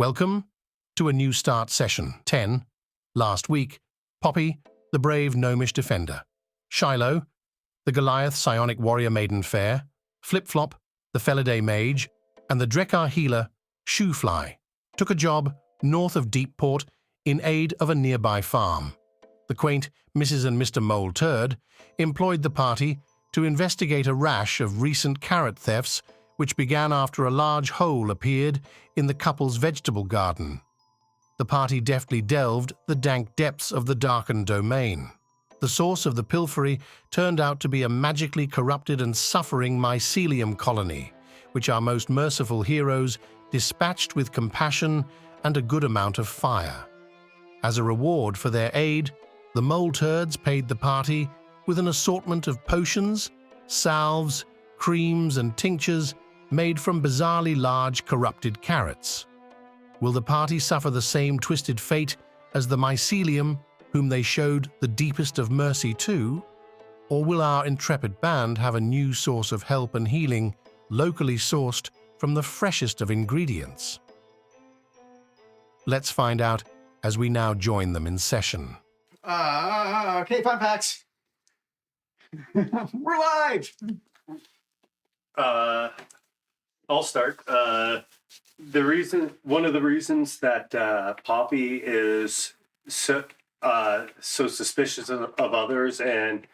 Welcome to a New Start Session 10. Last week, Poppy, the brave gnomish defender, SHYLO, the Goliath psionic warrior maiden fair, Flip-Flop, the Felidae mage, and the Drekar healer, Shoefly, took a job north of Deepport in aid of a nearby farm. The quaint Mrs. and Mr. Mole Turd employed the party to investigate a rash of recent carrot thefts which began after a large hole appeared in the couple's vegetable garden. The party deftly delved the dank depths of the darkened domain. The source of the pilfery turned out to be a magically corrupted and suffering mycelium colony, which our most merciful heroes dispatched with compassion and a good amount of fire. As a reward for their aid, the Mole Turds paid the party with an assortment of potions, salves, creams, and tinctures made from bizarrely large corrupted carrots. Will the party suffer the same twisted fate as the mycelium whom they showed the deepest of mercy to? Or will our intrepid band have a new source of help and healing, locally sourced from the freshest of ingredients? Let's find out as we now join them in session. Okay, fun packs. We're live. I'll start. One of the reasons that Poppy is so suspicious of others and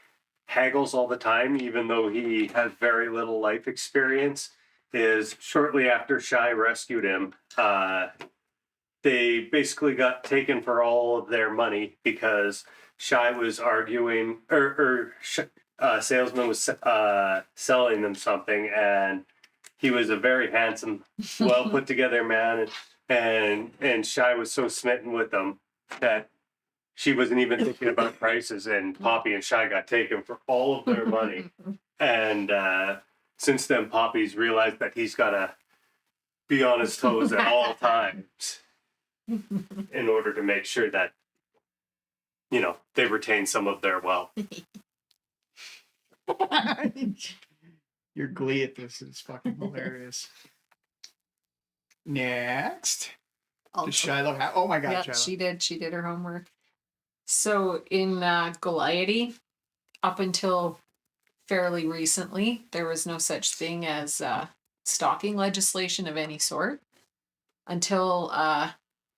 haggles all the time, even though he has very little life experience, is shortly after Shy rescued him, they basically got taken for all of their money because Shy was arguing, salesman was selling them something, and he was a very handsome, well put together man, and Shy was so smitten with them that she wasn't even thinking about prices, and Poppy and Shy got taken for all of their money. And since then, Poppy's realized that he's got to be on his toes at all times in order to make sure that, you know, they retain some of their wealth. Your glee at this is fucking hilarious. Next. Does SHYLO have... Oh my god, yeah, SHYLO. she did her homework. So in Goliath, up until fairly recently, there was no such thing as stalking legislation of any sort until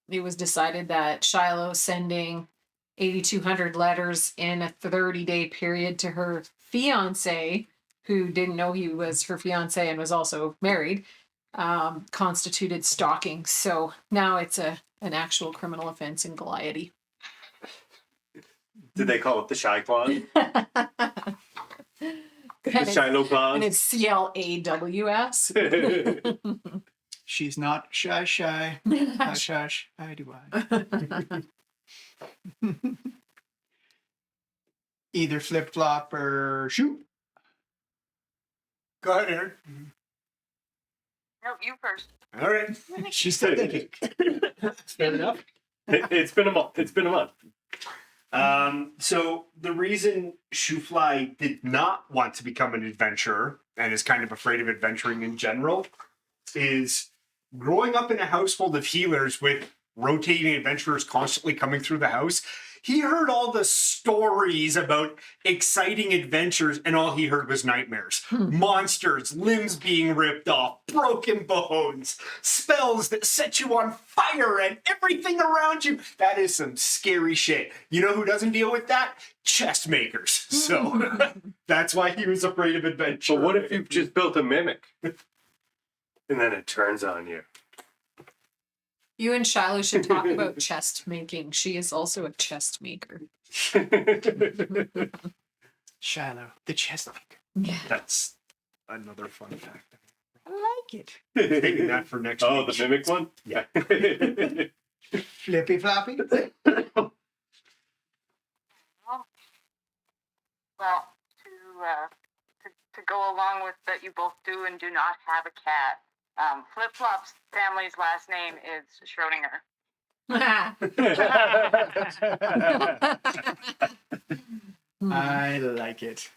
it was decided that SHYLO sending 8,200 letters in a 30-day period to her fiance, who didn't know he was her fiance and was also married, constituted stalking. So now it's an actual criminal offense in Goliath. Did they call it the Shy Clause? The SHYLO Clause? And it's CLAWS. She's not shy. Hush, hush. I do I. Either Flip-Flop or Shoot. Go ahead, Erin. No, you first. All right. She's still thinking. Fair enough. It's been a month. So the reason Shoefly did not want to become an adventurer and is kind of afraid of adventuring in general is growing up in a household of healers with rotating adventurers constantly coming through the house. He heard all the stories about exciting adventures, and all he heard was nightmares. Monsters, limbs being ripped off, broken bones, spells that set you on fire and everything around you. That is some scary shit. You know who doesn't deal with that? Chest makers. So that's why he was afraid of adventure. But what if you've just built a mimic? And then it turns on you. You and SHYLO should talk about chest making. She is also a chest maker. SHYLO, the chest maker. Yeah. That's another fun fact. I like it. Taking that for next week. Oh, the mimic one? Yeah. Flippy floppy. Well, to go along with that, you both do and do not have a cat. Flip-Flop's family's last name is Schrodinger. I like it.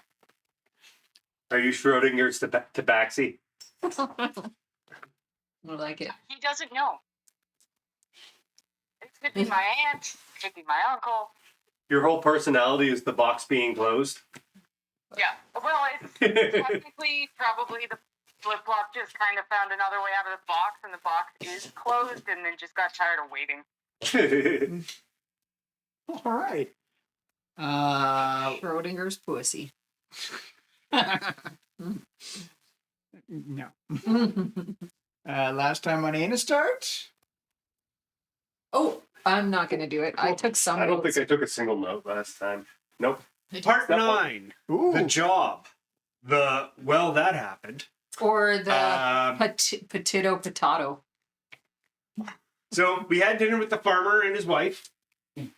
Are you Schrodinger's tabaxi? I like it. He doesn't know. Could be my aunt. Could be my uncle. Your whole personality is the box being closed. Yeah. Well, it's technically probably the flip-flop just kind of found another way out of the box, and the box is closed, and then just got tired of waiting. All right. Schrodinger's pussy. No. Last time on Anna start. Oh, I'm not gonna do it. I took some. I don't notes. think I took a single note last time. Nope. Part That one. 9. Ooh. The job. That happened. Or the potato. So we had dinner with the farmer and his wife.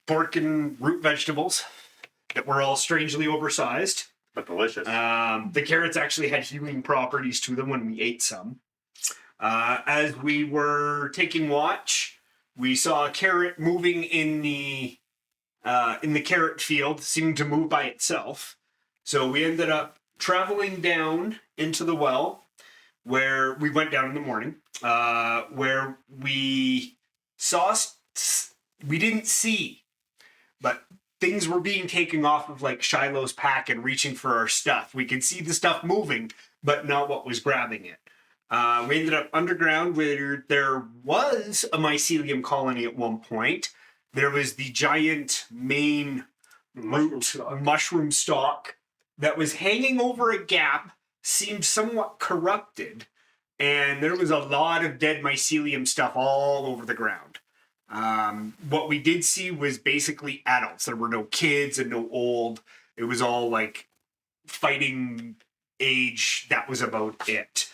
Pork and root vegetables that were all strangely oversized. But delicious. The carrots actually had healing properties to them when we ate some. As we were taking watch, we saw a carrot moving in the carrot field, seeming to move by itself. So we ended up traveling down into the well, where we went down in the morning, where we saw, we didn't see, but things were being taken off of like SHYLO's pack and reaching for our stuff. We could see the stuff moving, but not what was grabbing it. We ended up underground where there was a mycelium colony at one point. There was the giant main mushroom stalk that was hanging over a gap, seemed somewhat corrupted, and there was a lot of dead mycelium stuff all over the ground. What we did see was basically adults. There were no kids and no old. It was all like fighting age. That was about it.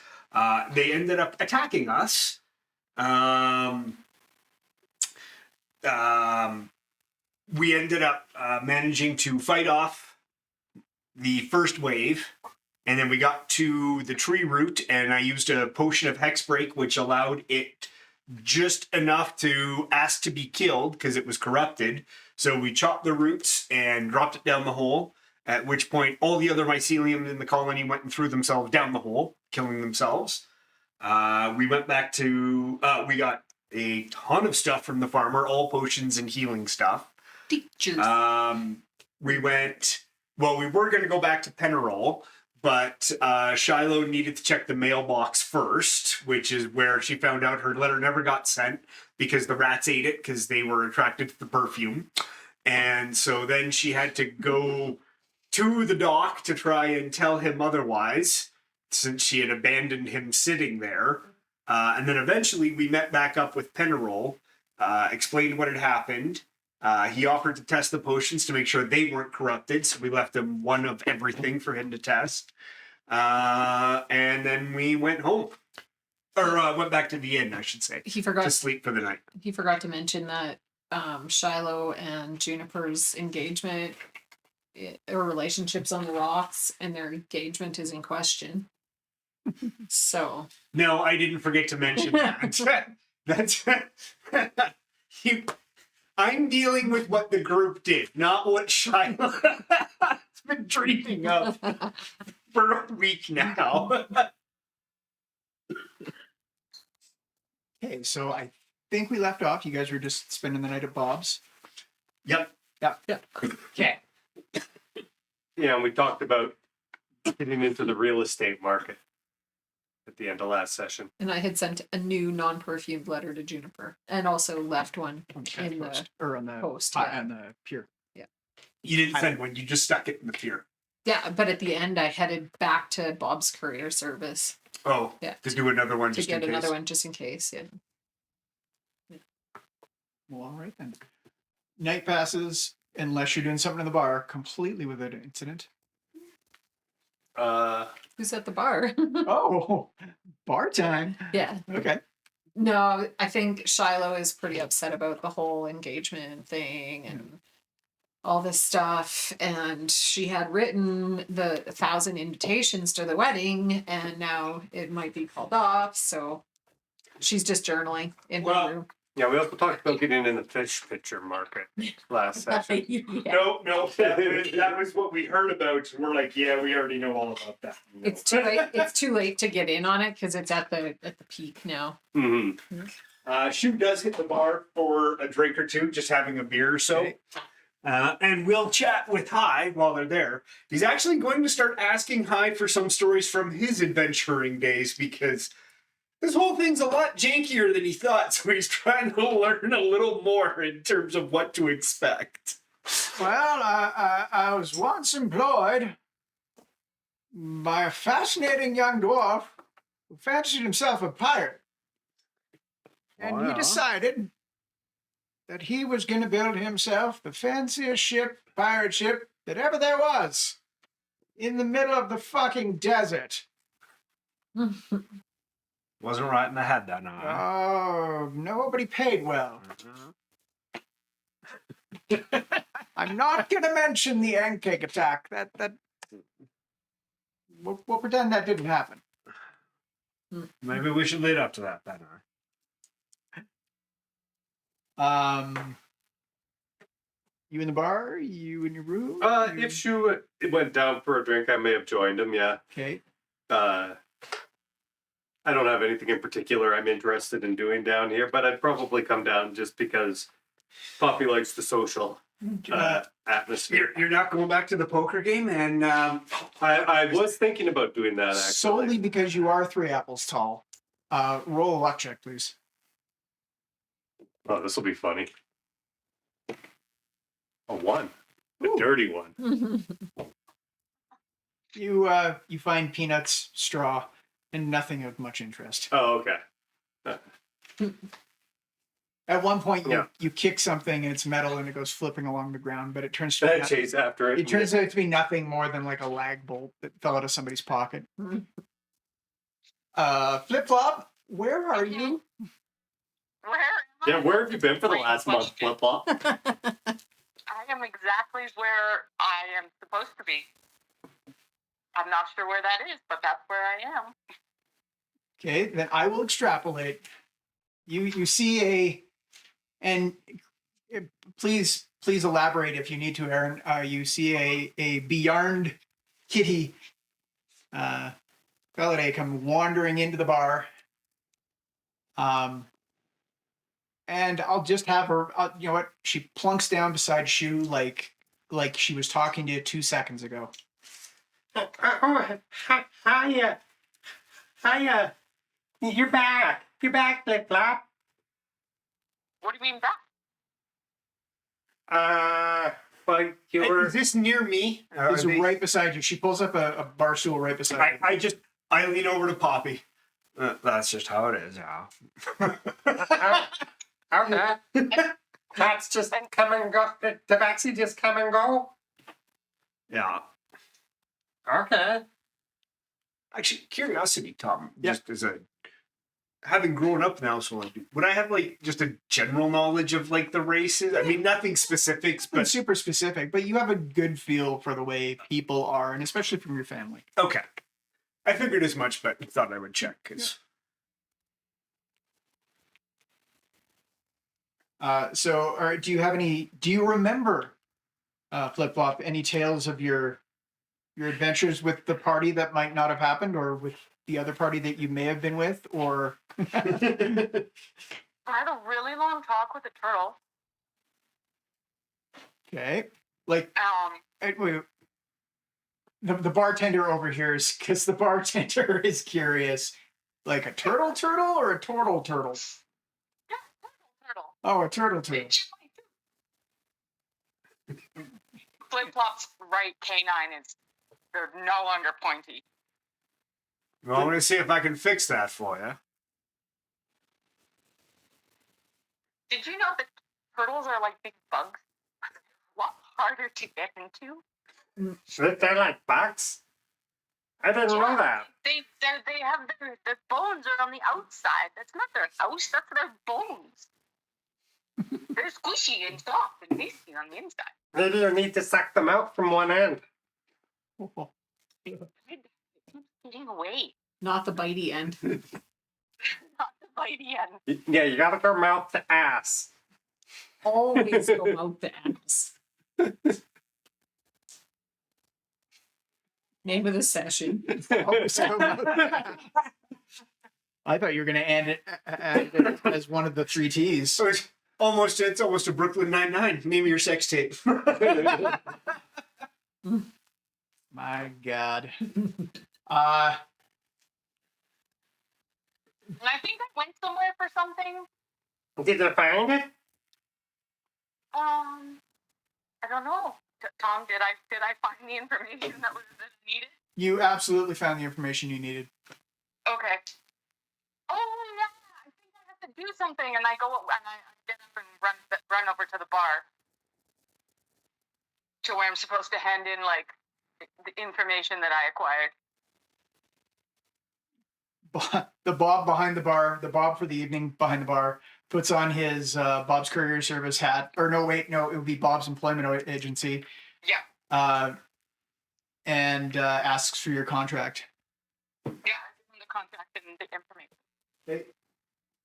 They ended up attacking us. We ended up managing to fight off the first wave, and then we got to the tree root, and I used a potion of Hexbreak, which allowed it just enough to ask to be killed because it was corrupted. So we chopped the roots and dropped it down the hole, at which point all the other mycelium in the colony went and threw themselves down the hole, killing themselves. We went back to, we got a ton of stuff from the farmer, all potions and healing stuff. Teachers. We were going to go back to Penarol, but SHYLO needed to check the mailbox first, which is where she found out her letter never got sent because the rats ate it because they were attracted to the perfume. And so then she had to go to the dock to try and tell him otherwise, since she had abandoned him sitting there. And then eventually we met back up with Penarol, explained what had happened. He offered to test the potions to make sure they weren't corrupted, so we left him one of everything for him to test. And then we went home. Or went back to the inn, I should say. He forgot to sleep for the night. He forgot to mention that SHYLO and Juniper's engagement or relationships on the rocks, and their engagement is in question. So no, I didn't forget to mention that. That's I'm dealing with what the group did, not what SHYLO has been dreaming of for a week now. Okay, so I think we left off. You guys were just spending the night at Bob's. Yep. Okay. Yeah, and we talked about getting into the real estate market at the end of last session. And I had sent a new non-perfumed letter to Juniper, and also left one On the in the post, or on the post. on the pier. You didn't send one, you just stuck it in the pier. Yeah, but at the end, I headed back to Bob's Courier Service. Oh, Yeah, to do another one to just get in case. another one just in case. Yeah. Well, all right then. Night passes, unless you're doing something in the bar, completely without an incident. Who's at the bar? Oh, bar time. Yeah. Okay. No, I think SHYLO is pretty upset about the whole engagement thing and all this stuff. And she had written the 1,000 invitations to the wedding, and now it might be called off. So she's just journaling in her room. Yeah, we also talked about getting in the fish pitcher market last session. Yeah. No, that was what we heard about. We're like, yeah, we already know all about that. No. It's too late. It's too late to get in on it because it's at the peak now. Mm-hmm. Shu does hit the bar for a drink or two, just having a beer or so. Okay. And we'll chat with Hai while they're there. He's actually going to start asking Hai for some stories from his adventuring days because this whole thing's a lot jankier than he thought. So he's trying to learn a little more in terms of what to expect. Well, I was once employed by a fascinating young dwarf who fancied himself a pirate. And he decided that he was going to build himself the fanciest pirate ship that ever there was in the middle of the fucking desert. Wasn't right in the head that night. Oh, nobody paid well. I'm not going to mention the pancake attack. We'll pretend that didn't happen. Maybe we should lead up to that then. You in the bar? You in your room? If Shu went down for a drink, I may have joined him. Yeah. Okay. I don't have anything in particular I'm interested in doing down here, but I'd probably come down just because Poppy likes the social atmosphere. You're not going back to the poker game, and I was thinking about doing that actually. Solely because you are 3 apples tall. Roll a luck check, please. Oh, this will be funny. A 1. A Ooh. dirty one. You find peanuts, straw, and nothing of much interest. Oh, okay. At one point, Yeah. you kick something and it's metal and it goes flipping along the ground, but it turns to I chase after it. it turns out to be nothing more than like a lag bolt that fell out of somebody's pocket. Flip Flop, where are you? Where am I? Yeah, where have you been for the Great last month, question. Flip Flop? I am exactly where I am supposed to be. I'm not sure where that is, but that's where I am. Okay, then I will extrapolate. You see and please elaborate if you need to, Erin. You see a beyond kitty Galladay come wandering into the bar. And I'll just have her. You know what? She plunks down beside Shu like she was talking to you 2 seconds ago. Hiya. Hiya. You're back. You're back, Flip Flop. What do you mean back? Well, you were. is this near me? Are It's they- right beside you. She pulls up a bar stool right beside you. I lean over to Poppy. That's just how it is, yeah. Okay. Cats just come and go. Tabaxi just come and go. Yeah. Okay. Actually, curiosity, Tom. Yeah. Just as a having grown up now, so like, would I have like just a general knowledge of like the races? I mean, nothing specifics, But but super specific, but you have a good feel for the way people are, and especially from your family. okay. I figured as much, but thought I would check because So, all right, do you remember, Flip Flop, any tales of your adventures with the party that might not have happened, or with the other party that you may have been with, or? I had a really long talk with a turtle. Okay, like wait, the bartender overhears because the bartender is curious, like a turtle or a turtle? Turtle. Oh, a turtle. Flip Flop's right canine is they're no longer pointy. well, I'm gonna see if I can fix that for you. Did you know that turtles are like big bugs? A lot harder to get into. They're like bugs. I didn't know that. They have their bones are on the outside. That's not their house. That's their bones. They're squishy and soft and tasty on the inside. Maybe you need to suck them out from one end. It keeps getting away. Not the bitey end. Not the bitey end. Yeah, you gotta go mouth to ass. Always go out the ass. Name of the session. I thought you were going to end it as one of the 3 T's. So it's almost a Brooklyn Nine-Nine. Name of your sex tape. My God. And I think I went somewhere for something. Did I find it? I don't know. Tom, did I find the information that was needed? You absolutely found the information you needed. Okay. Oh yeah, I think I have to do something, and I go and I get up and run over to the bar, to where I'm supposed to hand in like the information that I acquired. The Bob behind the bar, the Bob for the evening behind the bar, puts on his Bob's Courier Service hat. Or no, wait, no, it would be Bob's Employment Agency. Yeah. And asks for your contract. Yeah, I give him the contract and the information. Okay.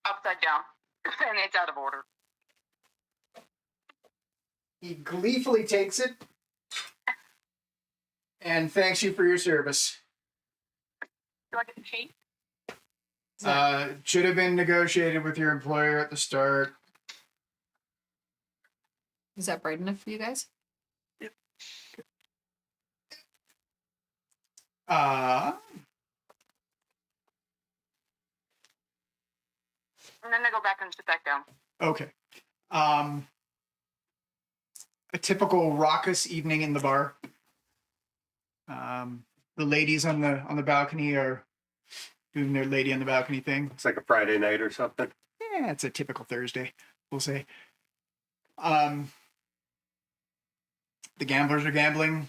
Upside down, and it's out of order. He gleefully takes it and thanks you for your service. Do I get paid? Should have been negotiated with your employer at the start. Is that bright enough for you guys? And then I go back and sit back down. Okay. A typical raucous evening in the bar. The ladies on the balcony are doing their lady on the balcony thing. It's like a Friday night or something. Yeah, it's a typical Thursday, we'll say. The gamblers are gambling.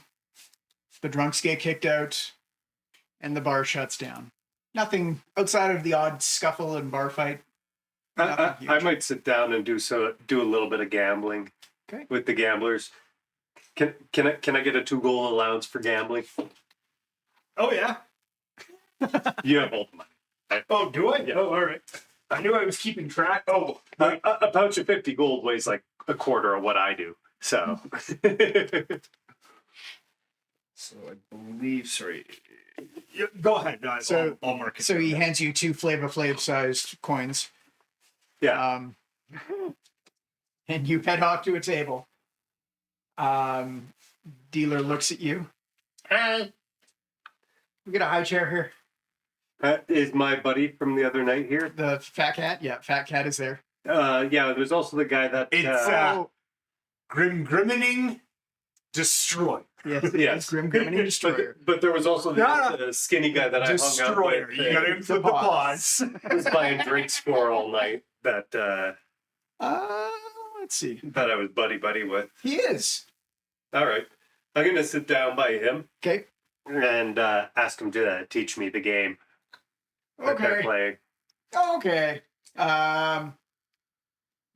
The drunks get kicked out, and the bar shuts down. Nothing outside of the odd scuffle and bar fight. I might sit down and do a little bit of gambling with the gamblers. Can I get a 2 gold allowance for gambling? Oh yeah. You have all the money. Oh, do I? Yeah. Oh, all right. I knew I was keeping track. Oh, A pouch of 50 gold weighs like a quarter of what I do. So. So I believe. Sorry. Go ahead. I'll mark it. So down. he hands you 2 Flavor Flav sized coins. Yeah. And you head off to a table. Dealer looks at you. Hi. We got a high chair here. Is my buddy from the other night here? The fat cat? Yeah, fat cat is there. Yeah, there's also the guy that... It's Grimmining Destroyer. Yes, Yes. Grim and Destroyer. But there was also the skinny guy that I hung Destroyer. out with. You got him for the pause. Was buying drinks for all night that Let's see. that I was buddy with. He is. All right. I'm gonna sit down by him Okay. and ask him to teach me the game that they're Okay. playing. Okay.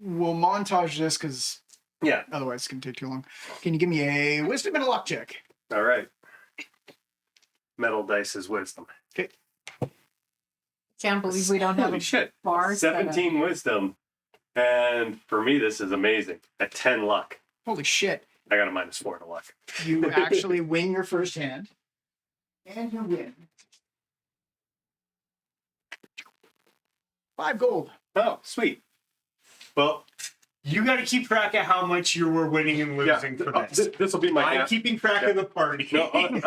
We'll montage this because Yeah. otherwise it's going to take too long. Can you give me a wisdom and a luck check? All right. Metal dice is wisdom. Can't believe we don't have Holy a shit. bar. set up. 17 wisdom. And for me, this is amazing. A 10 luck. Holy shit. I got a -4 to luck. You actually win your first hand. And you win 5 gold. Oh, sweet. Well, You got to keep track of how much you were winning and losing for this. This will be my... I'm keeping track of the party. No, I'll You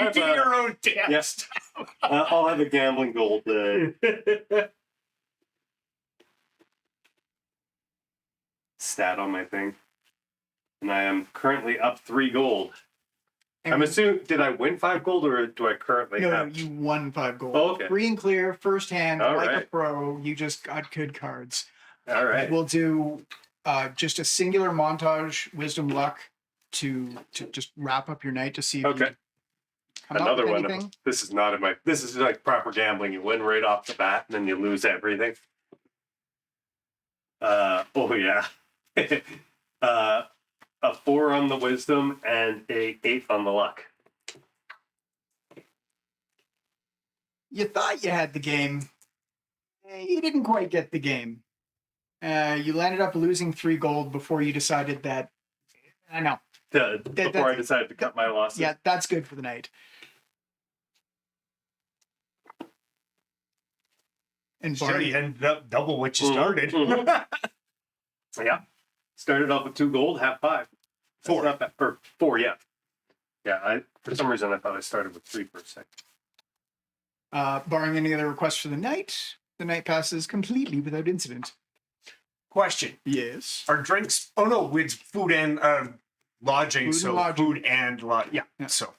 have do a- your own damn Yeah. stuff. I'll have a gambling gold. Stat on my thing. And I am currently up 3 gold. I'm assuming, did I win 5 gold or do I currently No, have? you won 5 gold. Oh, okay. Free and clear, first hand, All like a right. pro. You just got good cards. All right. We'll do just a singular montage, wisdom, luck, to just wrap up your night to see if Okay. you come up Another with one. anything. This is not in my. This is like proper gambling. You win right off the bat, and then you lose everything. Oh yeah. A 4 on the wisdom and a 8 on the luck. You thought you had the game. You didn't quite get the game. You landed up losing 3 gold before you decided that. I know. Before I decided to cut my losses. Yeah, that's good for the night. And So you Barney. ended up double what you started. Mhm. Yeah. Started off with 2 gold, half 5. That's 4. not bad. Or 4, yeah. Yeah, for some reason I thought I started with 3 for a second. Barring any other requests for the night passes completely without incident. Question. Yes. Our drinks. Oh no, it's food and lodging. Food and so lodging. food and lodging. Yeah. So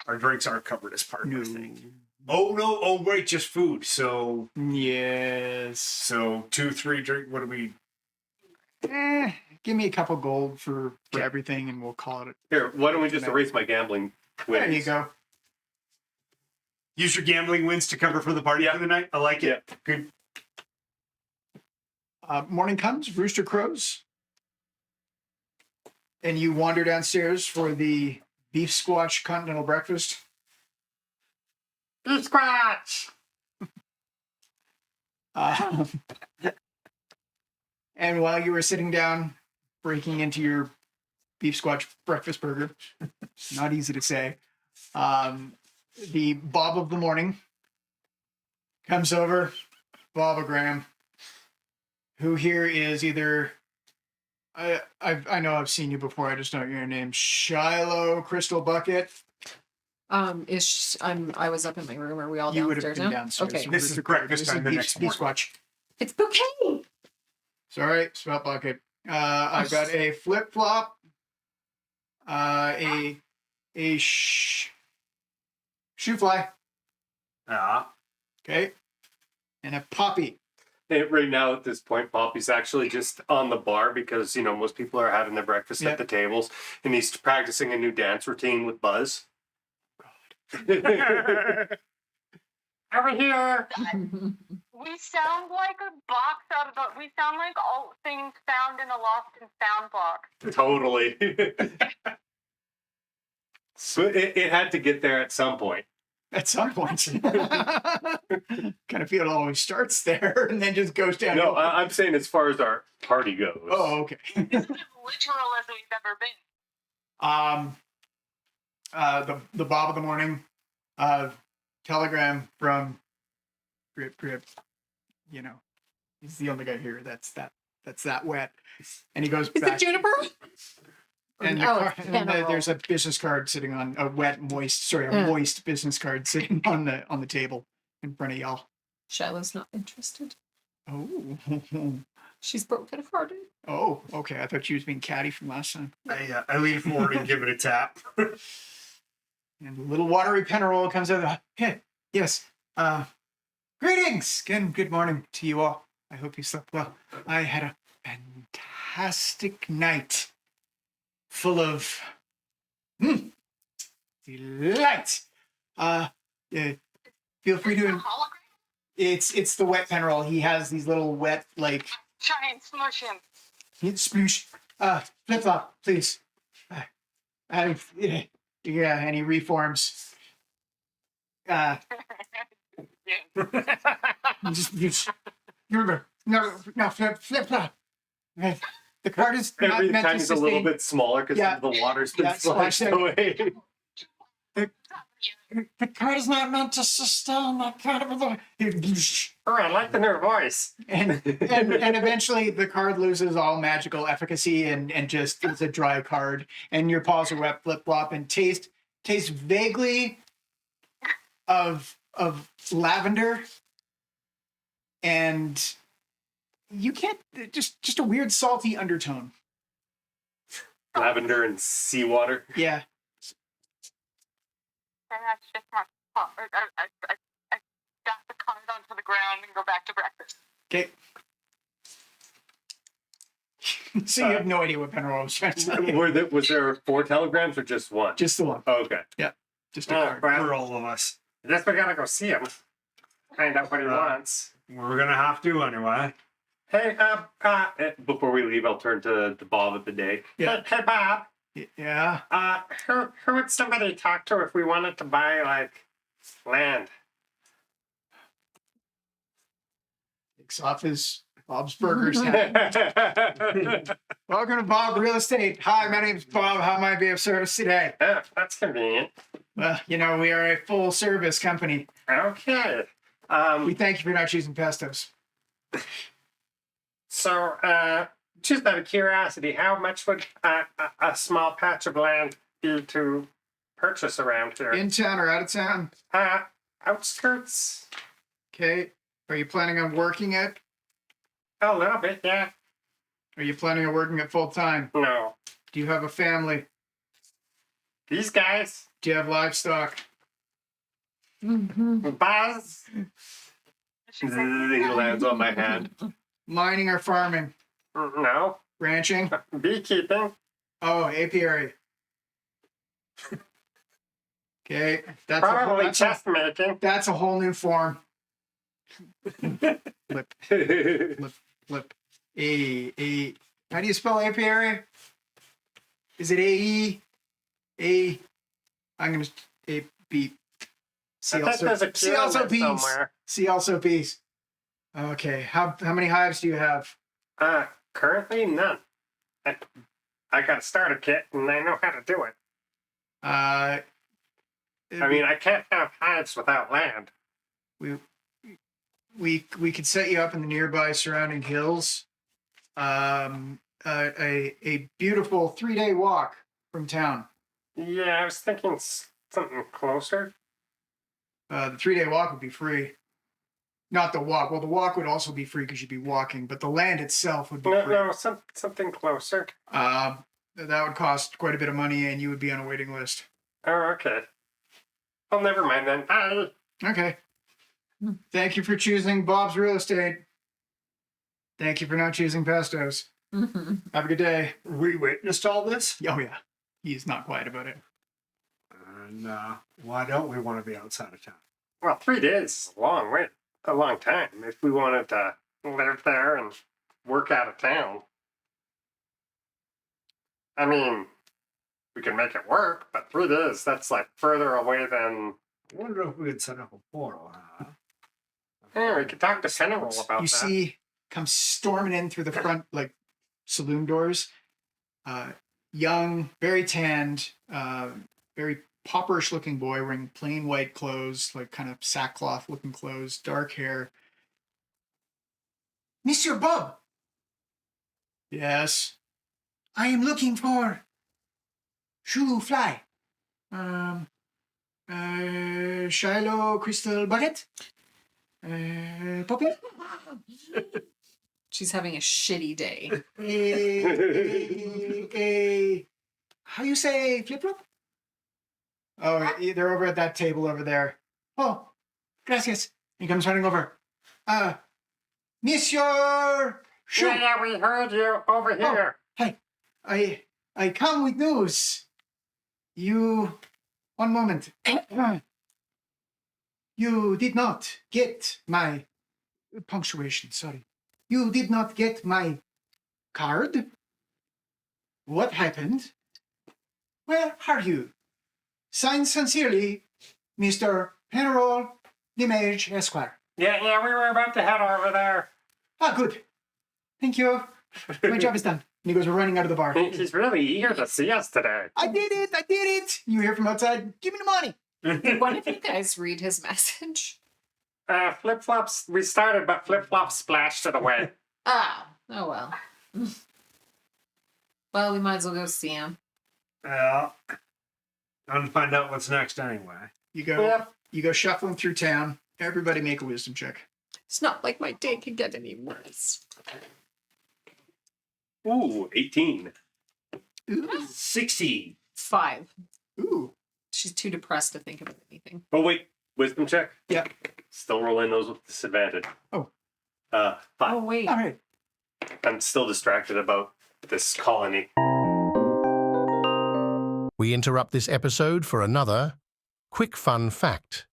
our drinks aren't covered as part No. of the thing. Oh no! Oh wait, just food. So Yes. 2, 3 drink. What do we? Give me a couple gold for everything, and we'll call it. Here, why don't we just erase my gambling wins? There you go. Use your gambling wins to cover for the party for the night. I like it. Yeah. Good. Morning comes, rooster crows, and you wander downstairs for the beef squash continental breakfast. Beef squash! And while you were sitting down, breaking into your beef squash breakfast burger, not easy to say, the Bob of the morning comes over, Bobogram, who here is either, I know I've seen you before, I just don't know your name, SHYLO Crystal Bucket. I was up in my room. Are we all You would have downstairs been now? downstairs. Okay. This is breakfast time the next beef morning. squash. It's bouquet. Sorry, spell bucket. I've got a flip flop, a shoe fly, okay, and a poppy. Right now, at this point, Poppy's actually just on the bar because, most people are having their breakfast Yep. at the tables, and he's practicing a new dance routine with Buzz. Over here! We sound like a box out of a. We sound like all things found in a lost and found box. Totally. So it had to get there at some point. At some point. Kind of feel it always starts there and then just goes down. No, I'm saying as far as our party goes. Oh, okay. This is as literal as we've ever been. The Bob of the morning, telegram from Grip. He's the only guy here that's that wet, and he goes Is back. it Juniper? And, there's a business card sitting on a moist business card sitting on the table in front of y'all. Shiloh's not interested. Oh, She's broken hearted. oh, okay. I thought she was being catty from last time. I lean forward and give it a tap. And a little watery penroll comes out. Hey, yes. Greetings and good morning to you all. I hope you slept well. I had a fantastic night full of delight. Feel free to. Hologram? It's the wet penroll. He has these little wet Try and smush him. sploosh. Flip flop, please. Yeah, and he reforms. Just remember, no, flip flop. The card is not Every meant time to he's a little sustain. bit smaller because Yeah. the water's been Yeah, splashed splashed out. away. The card is not meant to sustain that kind of a. Oh, I like the new voice. And eventually the card loses all magical efficacy and just is a dry card. And your paws are wet, flip flop, and taste vaguely of lavender, and you can't just a weird salty undertone. Lavender and seawater. Yeah. And that's just my. I got the card onto the ground and go back to breakfast. Okay. So you have no idea what Penrose was trying to say. Was there 4 telegrams or just one? Just the one. Oh, okay. Just a card. For all of us. I guess we gotta go see him. Find out what he wants. We're gonna have to anyway. Hey, before we leave, I'll turn to Bob at the day. Yeah. Hey, Bob. Yeah. Who would somebody talk to if we wanted to buy, land? Takes off his Bob's Burgers hat. Welcome to Bob Real Estate. Hi, my name's Bob. How may I be of service today? Oh, that's convenient. Well, we are a full service company. Okay. We thank you for not choosing pestos. So, just out of curiosity, how much would a small patch of land be to purchase around here? In town or out of town? Outskirts? Okay. Are you planning on working it? A little bit, yeah. Are you planning on working it full time? No. Do you have a family? These guys? Do you have livestock? Buzz? He lands on my hand. Mining or farming? No. Ranching? Beekeeping? Oh, apiary. Okay. Probably chest making. That's a whole new form. Flip. A. How do you spell apiary? Is it A-E? A. I'm going to A, B. I think there's a Q in there somewhere. See also B's. Okay. How many hives do you have? Currently none. I got a starter kit and I know how to do it. I mean, I can't have hives without land. We could set you up in the nearby surrounding hills. A beautiful 3-day walk from town. Yeah, I was thinking something closer. The 3-day walk would be free. Not the walk. Well, the walk would also be free because you'd be walking, but the land itself would be free. No, something closer. That would cost quite a bit of money, and you would be on a waiting list. Oh, okay. Well, never mind then. Bye. Okay. Thank you for choosing Bob's Real Estate. Thank you for not choosing pestos. Have a good day. We witnessed all this? Oh, yeah. He's not quiet about it. And why don't we want to be outside of town? Well, 3 days is a long way. A long time. If we wanted to live there and work out of town. I mean, we can make it work, but 3 days, that's like further away than... I wonder if we could set up a portal, huh? Yeah, we could talk to Seneral about You that. see, come storming in through the front, like, saloon doors. Young, very tanned, very popperish looking boy wearing plain white clothes, like kind of sackcloth looking clothes, dark hair. Monsieur Bob. Yes. I am looking for Shoo Fly. SHYLO Crystal Bucket. Poppy. She's having a shitty day. How you say flip-flop? Oh, they're over at that table over there. Oh, gracias. He comes running over. Monsieur Shoo. Yeah, we heard you over here. Hey, I come with news. You, one moment. You did not get my punctuation, sorry. You did not get my card? What happened? Where are you? Signed sincerely, Mr. Penroll Limage Esquire. Yeah, we were about to head over there. Ah, good. Thank you. My job is done. And he goes running out of the bar. He's really eager to see us today. I did it. You hear from outside, give me the money. Did one of you guys read his message? Flip-flops, we started, but flip-flops splashed it away. Oh well. Well, we might as well go see him. Yeah. I'm to find out what's next anyway. You go. Yeah. You go shuffling through town. Everybody make a wisdom check. It's not like my day could get any worse. Ooh, 18. Ooh. 16. 5. Ooh. She's too depressed to think about anything. Oh, wait. Wisdom check? Yeah. Still rolling those with disadvantage. Oh. 5. Oh wait. All right. I'm still distracted about this colony. We interrupt this episode for another quick fun fact.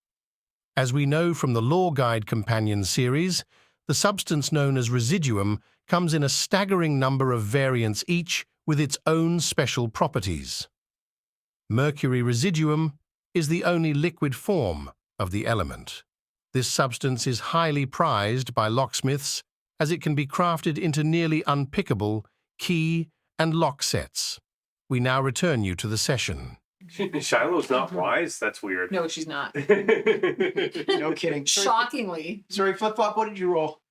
As we know from the Law Guide Companion series, the substance known as residuum comes in a staggering number of variants each with its own special properties. Mercury residuum is the only liquid form of the element. This substance is highly prized by locksmiths as it can be crafted into nearly unpickable key and lock sets. We now return you to the session. Shiloh's not wise. That's weird. No, she's not. No kidding. Shockingly. Sorry, Flip Flop, what did you roll?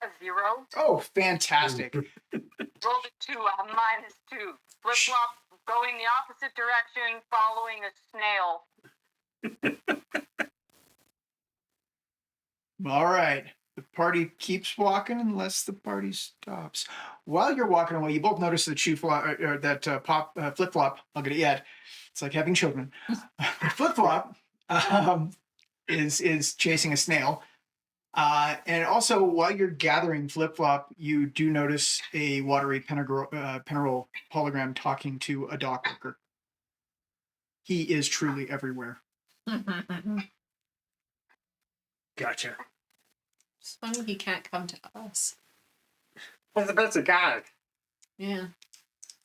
A 0. Oh, fantastic. Rolled a 2. I'm -2. Flip flop going the opposite direction, following a snail. All right. The party keeps walking unless the party stops. While you're walking away, you both notice that Flip Flop. I'll get it yet. It's like having children. Flip Flop is chasing a snail, and also while you're gathering Flip Flop, you do notice a watery Penarol hologram talking to a dock worker. He is truly everywhere. Gotcha. It's funny he can't come to us. He's a busy guy. Yeah.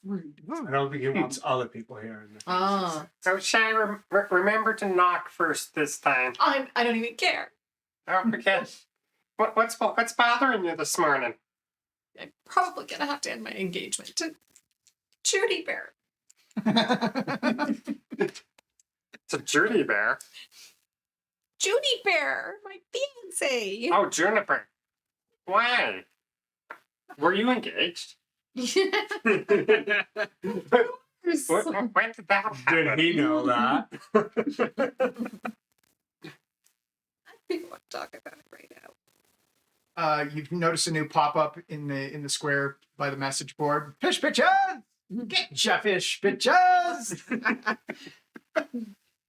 I don't think he wants other people here. Oh. So Shy, remember to knock first this time. I don't even care. Oh, okay. What's bothering you this morning? I'm probably gonna have to end my engagement to Judy Bear. It's a Judy Bear. Judy Bear, my fiance. Oh, Juniper. Why? Were you engaged? When did that happen? Did he know that? I don't want to talk about it right now. You've noticed a new pop-up in the square by the message board. Fish pictures! Get your fish pictures!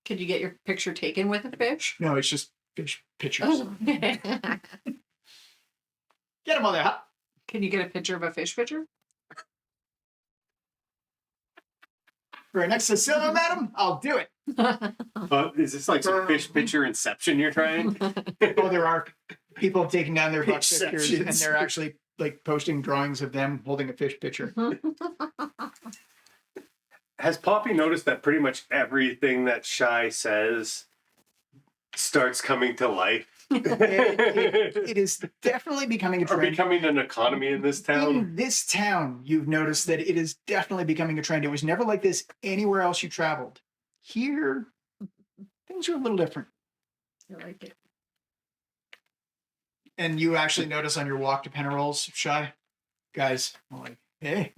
Could you get your picture taken with a fish? No, it's just fish pictures. Oh. Get them on there, huh? Can you get a picture of a fish picture? Right next to Silver, madam? I'll do it. Is this like some fish picture inception you're trying? Oh, there are people taking down their buck pictures, and Exceptions. they're actually like posting drawings of them holding a fish picture. Has Poppy noticed that pretty much everything that Shy says starts coming to life? It is definitely becoming a Or trend. becoming an economy in this town? In this town, you've noticed that it is definitely becoming a trend. It was never like this anywhere else you traveled. Here, things are a little different. I like it. And you actually notice on your walk to Penarol's, Shy, guys, I'm like, hey,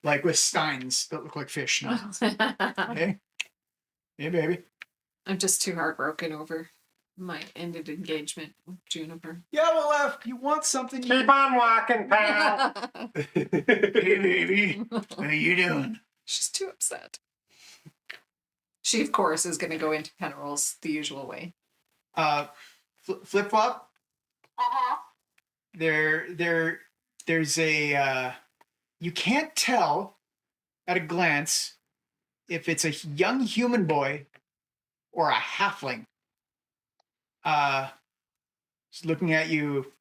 like with steins that look like fish now. Hey, hey, baby. I'm just too heartbroken over my ended engagement with Juniper. Yeah, well, if you want something, Keep on walking, pal. hey, baby, how you doing? She's too upset. She, of course, is going to go into Penarol's the usual way. Flip Flop. Uh-huh. There's a you can't tell at a glance if it's a young human boy or a halfling. Just looking at you.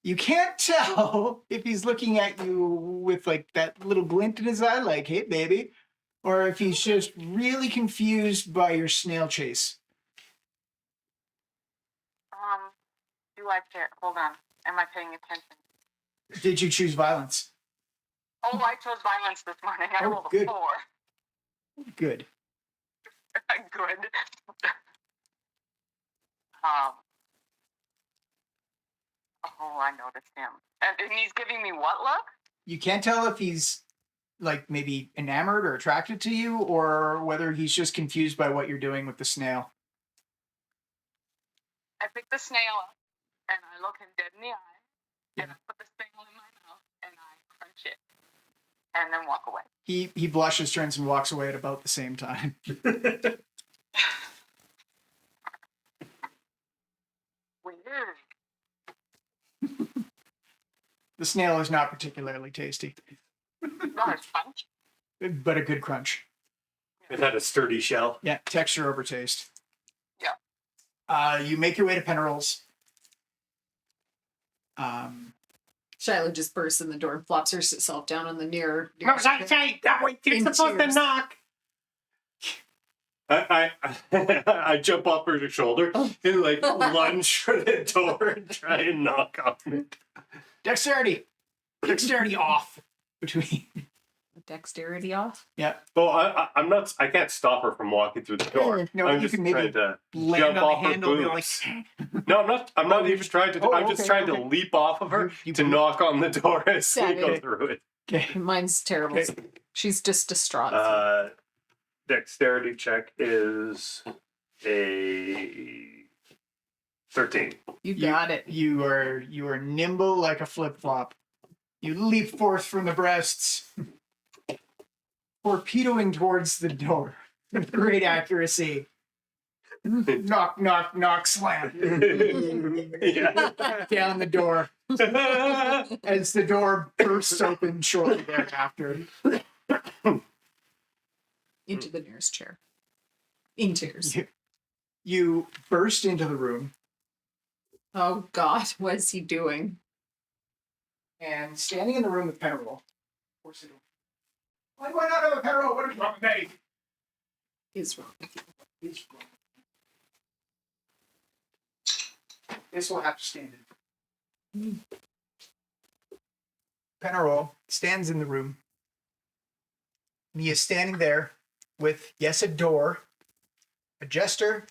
You can't tell if he's looking at you with like that little glint in his eye, like, hey, baby, or if he's just really confused by your snail chase. Do I care? Hold on. Am I paying attention? Did you choose violence? Oh, I chose violence this morning. I Oh, rolled a good. 4. Good. Good. Oh, I noticed him. And he's giving me what look? You can't tell if he's like maybe enamored or attracted to you, or whether he's just confused by what you're doing with the snail. I pick the snail up, and I look him dead in the eye, and Yeah. I put the snail in my mouth, and I crunch it, and then walk away. He blushes, turns, and walks away at about the same time. Weird. The snail is not particularly tasty, Not as punch. but a good crunch. It had a sturdy shell. Yeah, texture over taste. Yeah. You make your way to Penarol's. Shiloh just bursts in the door and flops herself down on the No, nearest Shy, wait, you're In supposed to tears. knock. I jump off her shoulder and like lunge for the door and try and knock on it. Dexterity off between dexterity off. Yeah. Well, I'm not. I can't stop her from walking through the door. No, I'm you just can maybe trying to land jump on off the her handle and be like, boobs. No, I'm not. I'm not Oh, even trying to. oh, I'm just okay, trying to okay. leap off of her You to boop. knock on the door as we Savage. go through it. okay. Mine's terrible. Okay. She's just distraught. Dexterity check is a 13. You got it. You are nimble like a flip-flop. You leap forth from the breasts, torpedoing towards the door with great accuracy. Knock, knock, knock, slam. Yeah. Down the door as the door bursts open shortly thereafter. Into the nearest chair. In tears. You burst into the room, Oh God, what is he doing? and standing in the room with Penroll. Why do I not have a Penroll? What is wrong with me? Is wrong with you? Is wrong. This will have to stand in. Penroll stands in the room. And he is standing there with, yes, a door, a jester,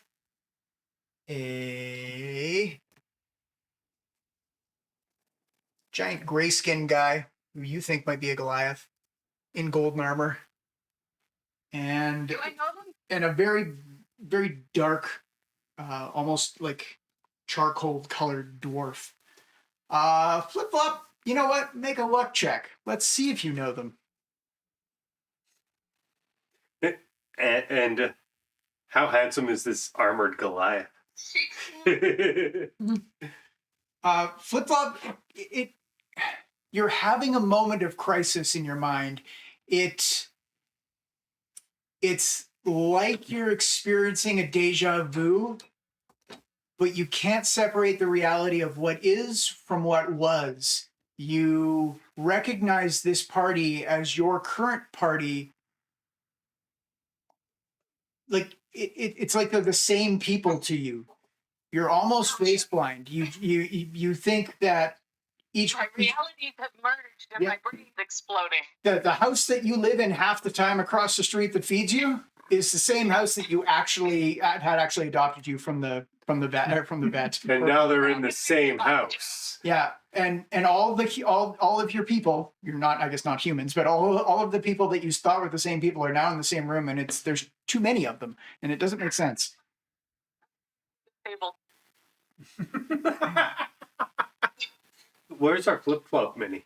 a giant gray-skinned guy who you think might be a Goliath in golden armor, and Do I know them? a very, very dark, almost like charcoal-colored dwarf. Flip-flop, you know what? Make a luck check. Let's see if you know them. And how handsome is this armored Goliath? Flip-flop, you're having a moment of crisis in your mind. It's like you're experiencing a deja vu, but you can't separate the reality of what is from what was. You recognize this party as your current party. Like it's like they're the same people to you. You're almost face blind. You think that each My realities have merged and Yeah. my brain's exploding. the house that you live in half the time across the street that feeds you is the same house that you actually had adopted you from the vet. And now they're in the same house. Yeah, and all of your people, you're not, I guess, not humans, but all of the people that you thought were the same people are now in the same room, and there's too many of them, and it doesn't make sense. Table. Where's our flip-flop mini?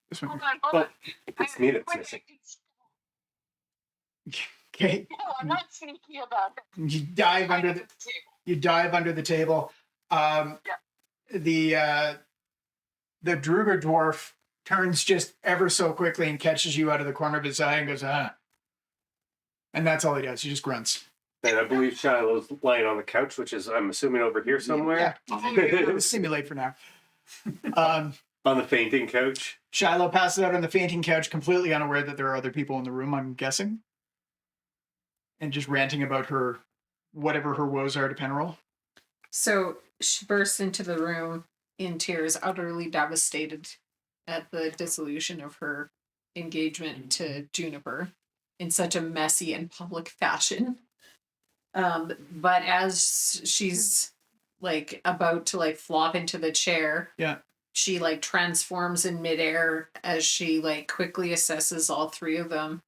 This one. Hold on. It's me that's missing. Okay, No, I'm not sneaky about it. you dive under the table. you dive under the table. The Druger dwarf turns just ever so quickly and catches you out of the corner of his eye and goes, ah. And that's all he does. He just grunts. And I believe Shiloh's lying on the couch, which is, I'm assuming, over here somewhere. Yeah, we'll simulate for now. On the fainting couch. Shiloh passes out on the fainting couch, completely unaware that there are other people in the room, I'm guessing. And just ranting about her, whatever her woes are to Penroll. So she bursts into the room in tears, utterly devastated at the dissolution of her engagement to Juniper in such a messy and public fashion. But as she's like about to like flop into the chair, Yeah. she like transforms in midair as she like quickly assesses all three of them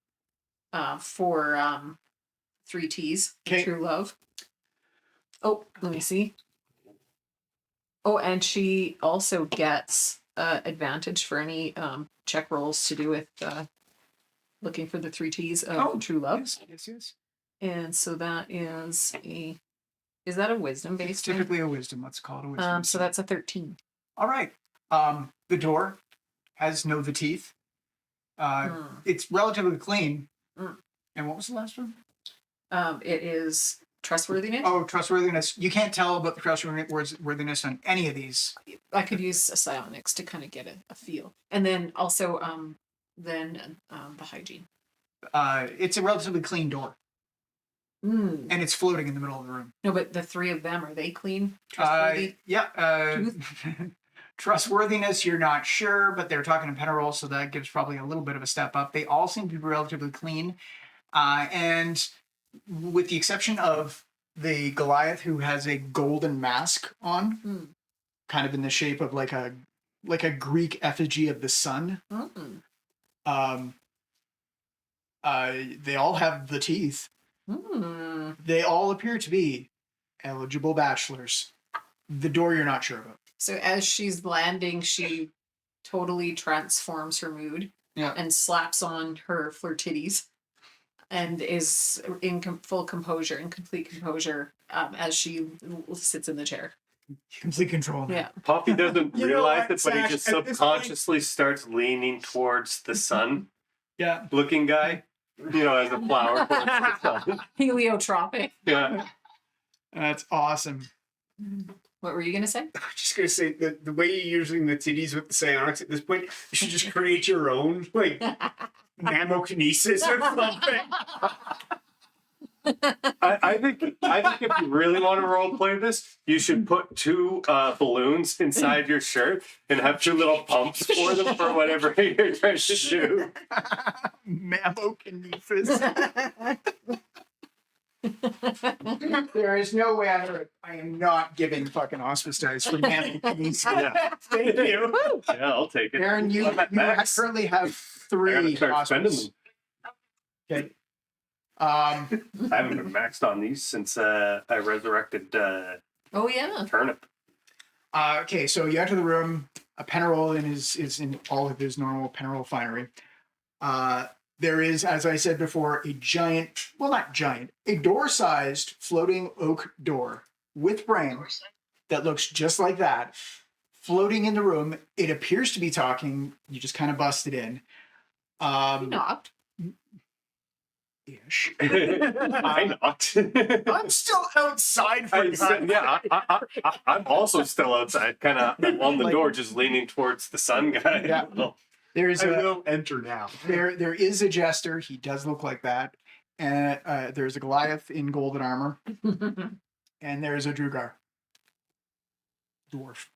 for 3 T's. Okay. True love. Oh, let me see. Oh, and she also gets advantage for any check rolls to do with looking for the 3 T's of true love. Yes. And so that is that a wisdom It's based? typically a wisdom. Let's call it a wisdom. So that's a 13. All right. The door has no the teeth. It's relatively clean. Mm. And what was the last one? It is trustworthiness. Oh, trustworthiness. You can't tell about the trustworthiness on any of these. I could use a psionics to kind of get a feel. And then also the hygiene. It's a relatively clean door. Mm. And it's floating in the middle of the room. No, but the 3 of them, are they clean? Trustworthy? Yeah. Trustworthiness, you're not sure, but they're talking to Penarol, so that gives probably a little bit of a step up. They all seem to be relatively clean. And with the exception of the Goliath, who has a golden mask on, kind of in the shape of like a Greek effigy of the sun. They all have the teeth. They all appear to be eligible bachelors. The door you're not sure about. So as she's landing, she totally transforms her mood and slaps on her flirtitties and is in full composure, in complete composure, as she sits in the chair. Complete control. Yeah. Poppy doesn't realize it, but he Sash, just at this subconsciously starts leaning towards the sun Yeah. looking guy. You know, as a flower towards the sun. Heliotropic. Yeah. That's awesome. What were you gonna say? I'm just gonna say that the way you're using the titties with the psionics at this point, you should just create your own like nanokinesis or something. I think if you really want to role play this, you should put 2 balloons inside your shirt and have 2 little pumps for them for whatever you're trying to do. Mammokinesis. There is no way on earth I am not giving fucking auspice dice for mammokinesis. Yeah. Thank you. Yeah, I'll take it. Aaron, you Max. currently have I 3 gotta start spending auspice. them. Okay. I haven't been maxed on these since I resurrected Oh yeah. Turnip. Okay, so you enter the room. A Penarol is in all of his normal Penarol finery. There is, as I said before, a giant, well, not giant, a door-sized floating oak door with frame that looks just like that, floating in the room. It appears to be talking. You just kind of bust it in. You knocked. Ish. I knocked. I'm still outside for I'm also still outside, kind of on the Like- door, just leaning towards the sun guy. Yeah. There's I a will enter now. there is a jester. He does look like that. And there's a Goliath in golden armor, and there's a Drugar dwarf.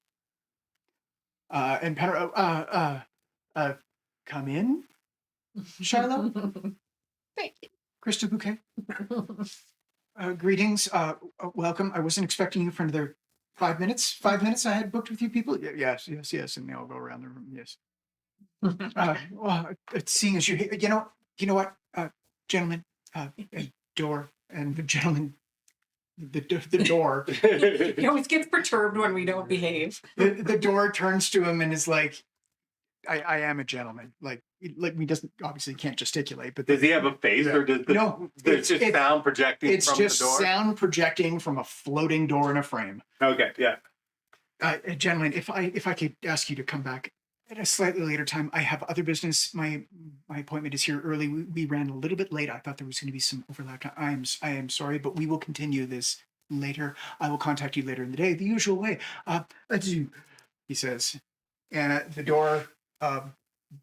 And come in, SHYLO. Thank you. Crystal Bouquet. Greetings. Welcome. I wasn't expecting you for another 5 minutes. 5 minutes I had booked with you people. Yes. And they all go around the room. Yes. Well, seeing as you know what, gentlemen, door and the gentleman, the door. He always gets perturbed when we don't behave. The door turns to him and is like, I am a gentleman. Like he doesn't obviously can't gesticulate, but Does he have a face, or does No, there's just sound projecting it's from just the door? sound projecting from a floating door in a frame. Okay, yeah. Gentlemen, if I could ask you to come back at a slightly later time. I have other business. My appointment is here early. We ran a little bit late. I thought there was going to be some overlap. I am sorry, but we will continue this later. I will contact you later in the day, the usual way. Adieu, he says. And the door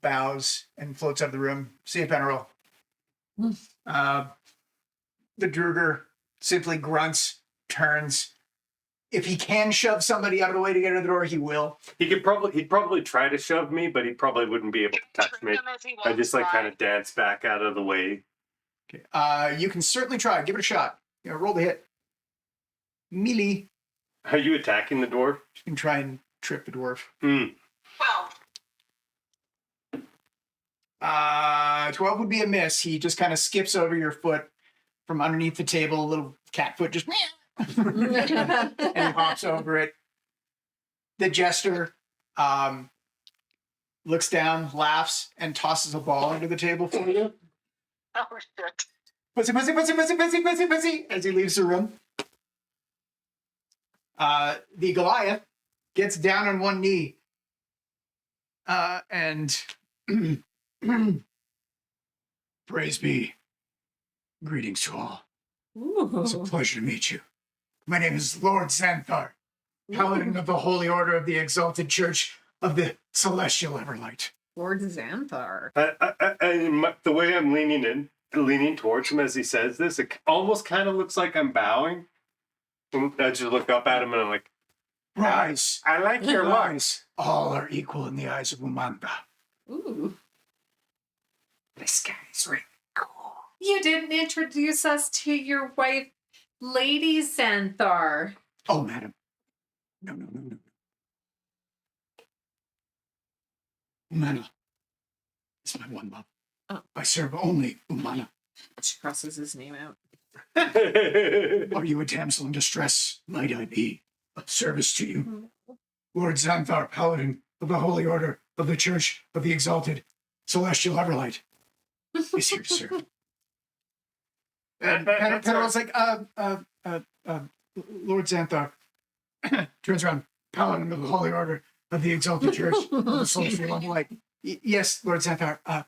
bows and floats out of the room. See you, Penarol. The Druger simply grunts, turns. If he can shove somebody out of the way to get out of the door, he will. He'd probably try to shove me, but he probably wouldn't be able to touch me. I just kind of dance back out of the way. Okay. You can certainly try. Give it a shot. Roll the hit. Melee. Are you attacking the dwarf? You can try and trip the dwarf. 12 would be a miss. He just kind of skips over your foot from underneath the table. A little cat foot just and he hops over it. The jester looks down, laughs, and tosses a ball under the table for you. Oh shit. Pussy, as he leaves the room. The Goliath gets down on one knee and praise be. Greetings to all. It's a pleasure to meet you. My name is Lord Xanthar, Paladin of the Holy Order of the Exalted Church of the Celestial Everlight. Lord Xanthar. The way I'm leaning towards him as he says this, it almost kind of looks like I'm bowing. I just look up at him and I'm like, Rise. I like your look. Rise. all are equal in the eyes of Umanda. Ooh. This guy's really cool. You didn't introduce us to your wife, Lady Xanthar. Oh, madam. No. Umana is my one love. Oh. I serve only Umana. She crosses his name out. Are you a damsel in distress? Might I be of service to you? Lord Xanthar, Paladin of the Holy Order of the Church of the Exalted Celestial Everlight, is here to serve. And Penrose like, Lord Xanthar turns around, Paladin of the Holy Order of the Exalted Church of the Celestial Everlight. Yes, Lord Xanthar, at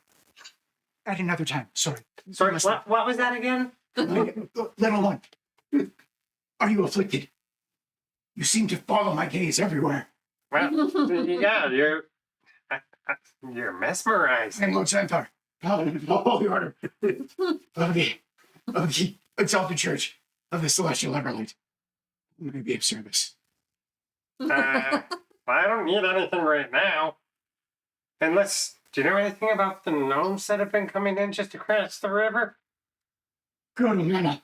another time, sorry. Sorry, what was that again? Little one, are you afflicted? You seem to follow my gaze everywhere. Well, yeah, you're mesmerized. I'm Lord Xanthar, Paladin of the Holy Order of the Exalted Church of the Celestial Everlight. May be of service. I don't need anything right now. Unless, do you know anything about the gnomes that have been coming in just across the river? Good, Nana.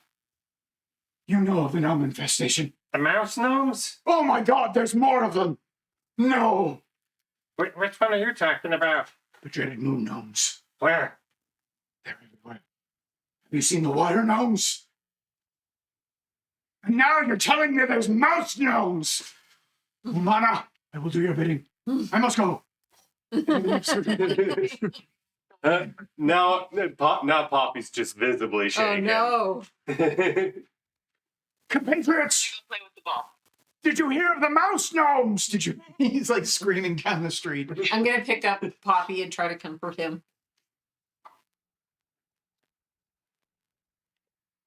You know of the gnome infestation. The mouse gnomes? Oh my God, there's more of them. No. Which one are you talking about? The dreaded moon gnomes. Where? They're everywhere. Have you seen the water gnomes? And now you're telling me there's mouse gnomes. Umana, I will do your bidding. I must go. Now Poppy's just visibly shaking. Oh no. Compatriots, Play with the ball. did you hear of the mouse gnomes? Did you? He's like screaming down the street. I'm gonna pick up Poppy and try to comfort him.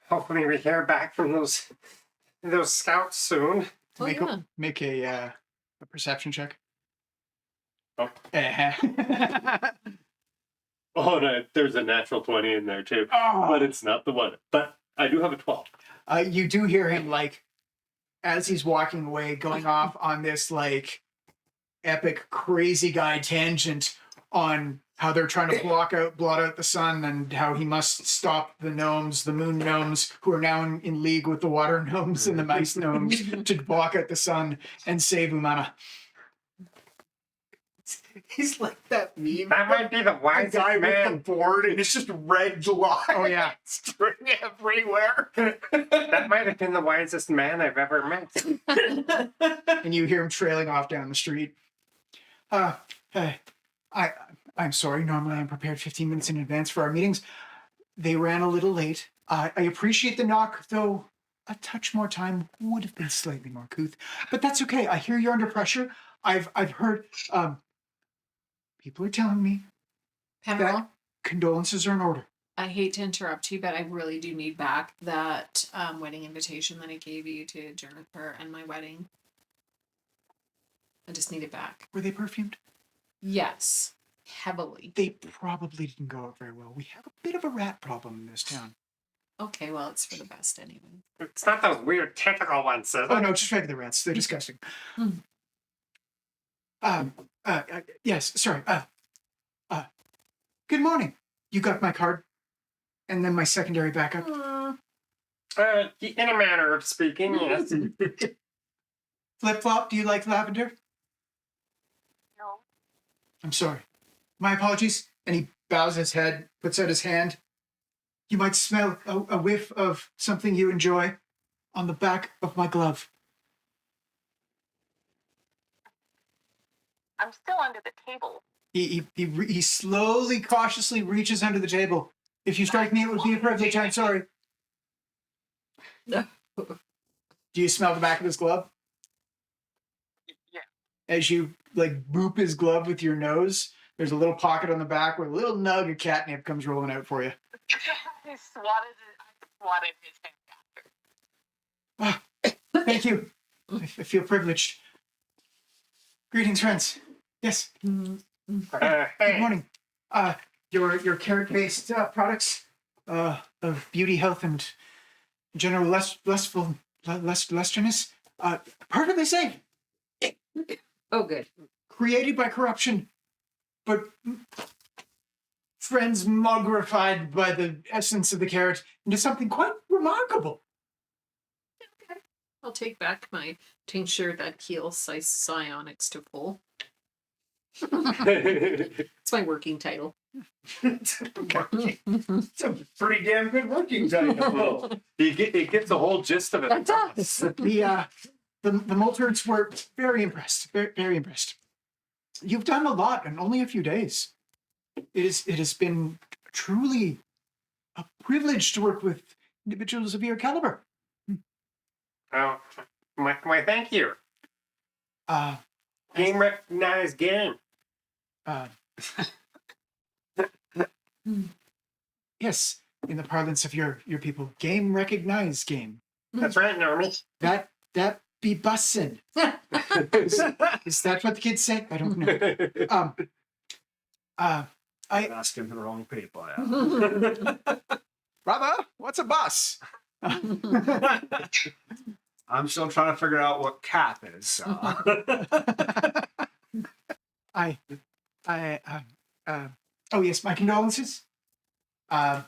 Hopefully we hear back from those scouts soon. Oh, yeah. Make a perception check. Oh. Oh, no, there's a natural 20 in there too, but it's not the one. But I do have a 12. You do hear him, like, as he's walking away, going off on this, like, epic crazy guy tangent on how they're trying to blot out the sun, and how he must stop the gnomes, the moon gnomes, who are now in league with the water gnomes and the mice gnomes to block out the sun and save Umana. He's like that meme. That might be the The wisest guy with man. the board, and it's just red lines. Oh yeah, everywhere. That might have been the wisest man I've ever met. And you hear him trailing off down the street. Hey, I'm sorry. Normally I'm prepared 15 minutes in advance for our meetings. They ran a little late. I appreciate the knock, though a touch more time would have been slightly more couth. But that's okay. I hear you're under pressure. I've heard people are telling me Penrell, that condolences are in order. I hate to interrupt you, but I really do need back that wedding invitation that I gave you to Jennifer and my wedding. I just need it back. Were they perfumed? Yes, heavily. They probably didn't go out very well. We have a bit of a rat problem in this town. Okay, well, it's for the best anyway. It's not those weird tentacle ones, is it? Oh no, just regular rats. They're disgusting. Yes, sorry. Good morning. You got my card? And then my secondary backup. In a manner of speaking, yes. Flip-flop, do you like lavender? No. I'm sorry. My apologies. And he bows his head, puts out his hand. You might smell a whiff of something you enjoy on the back of my glove. I'm still under the table. He slowly, cautiously reaches under the table. If you strike me, it would be a privilege. I'm sorry. Do you smell the back of his glove? Yeah. As you like boop his glove with your nose, there's a little pocket on the back where a little nug of catnip comes rolling out for you. I swatted his hand after. Thank you. I feel privileged. Greetings, friends. Yes. Good Hey, morning. Your carrot-based products of beauty, health, and general lustriousness. Perfectly safe. Oh, good. created by corruption, but transmogrified by the essence of the carrot into something quite remarkable. I'll take back my tincture that heals psionics to full. It's my working title. It's a pretty damn good working title. It gets the whole gist of it. It does. The Molterds were very impressed. Very, very impressed. You've done a lot in only a few days. It has been truly a privilege to work with individuals of your caliber. Oh, my thank you. Game recognized game. Yes, in the parlance of your people, game recognized game. That's right, Normie. That be bussin'. Is that what the kids say? I don't know. I'm asking the wrong people. Brother, what's a bus? I'm still trying to figure out what cap is. So. Oh yes, my condolences. Fear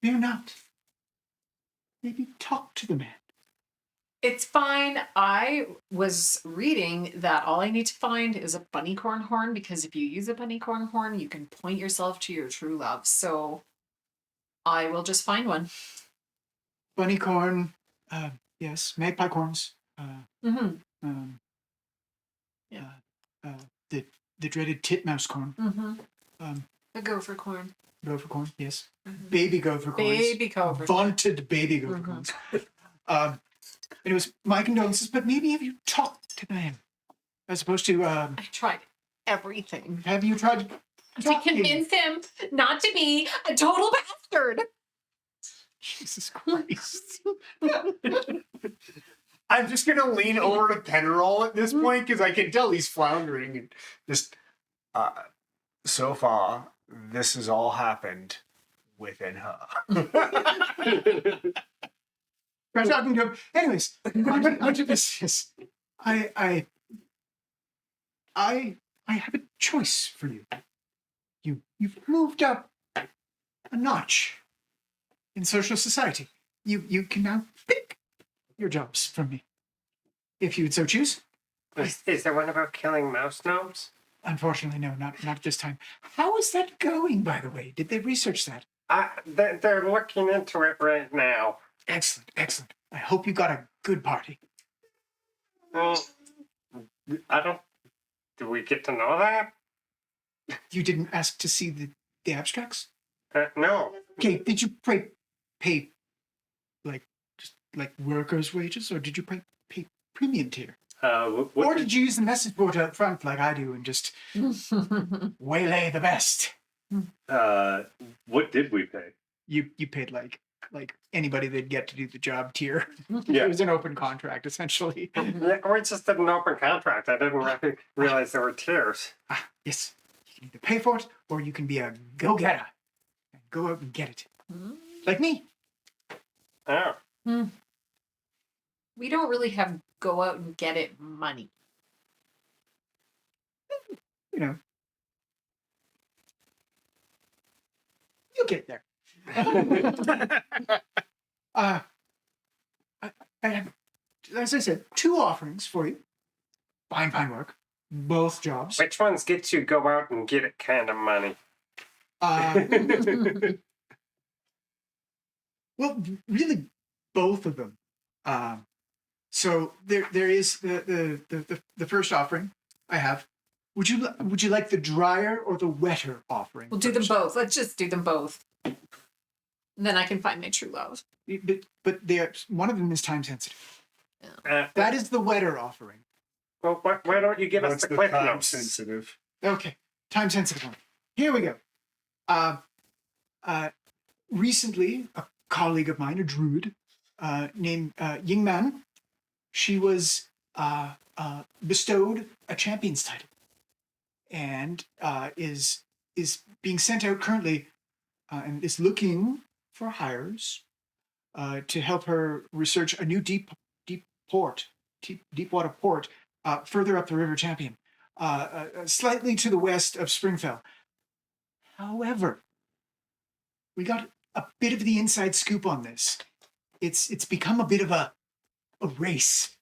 not. Maybe talk to the man. It's fine. I was reading that all I need to find is a bunnycorn horn, because if you use a bunnycorn horn, you can point yourself to your true love. So I will just find one. Bunnycorn, yes, magpie corns. Mm-hmm. The dreaded titmouse corn. Mm-hmm. The gopher corn. Gopher corn, yes. Mm-hmm. Baby gopher corns. Baby gopher. Vaunted baby gopher Mm-hmm. corns. It was my condolences, but maybe have you talked to the man? As opposed to, I tried everything have you tried to convince him not to be a total bastard. Jesus Christ. I'm just gonna lean over to Penroll at this point because I can tell he's floundering and just. So far, this has all happened within her. I'm talking to him. Anyways, onto this. Yes. I have a choice for you. You've moved up a notch in social society. You can now pick your jobs from me, if you would so choose. Is there one about killing mouse gnomes? Unfortunately, no, not this time. How is that going, by the way? Did they research that? They're looking into it right now. Excellent, excellent. I hope you got a good party. Well, I don't. Do we get to know that? You didn't ask to see the abstracts? No. Okay, did you pay just like workers' wages, or did you pay premium tier? Or did you use the message board up front like I do and just waylay the best? What did we pay? You paid like anybody they'd get to do the job tier. Yeah. It was an open contract essentially. We just did an open contract. I didn't realize there were tiers. Yes, you can either pay for it or you can be a go-getter and go out and get it, like me. Oh. We don't really have go out and get it money. You know, you'll get there. I have, as I said, 2 offerings for you. Fine work. Both jobs. Which ones get you go out and get it kind of money? Well, really, both of them. So there is the first offering I have. Would you like the drier or the wetter offering? We'll do them first? both. Let's just do them both. And then I can find my true love. But one of them is time sensitive. Uh, That is the wetter offering. well, why don't you give us What's the the quick time notes? sensitive? Okay, time sensitive one. Here we go. Recently, a colleague of mine, a druid named Yingman, she was bestowed a champion's title, and is being sent out currently, and is looking for hires to help her research a new deep water port further up the River Champion. slightly to the west of Springfell. However, we got a bit of the inside scoop on this. It's become a bit of a race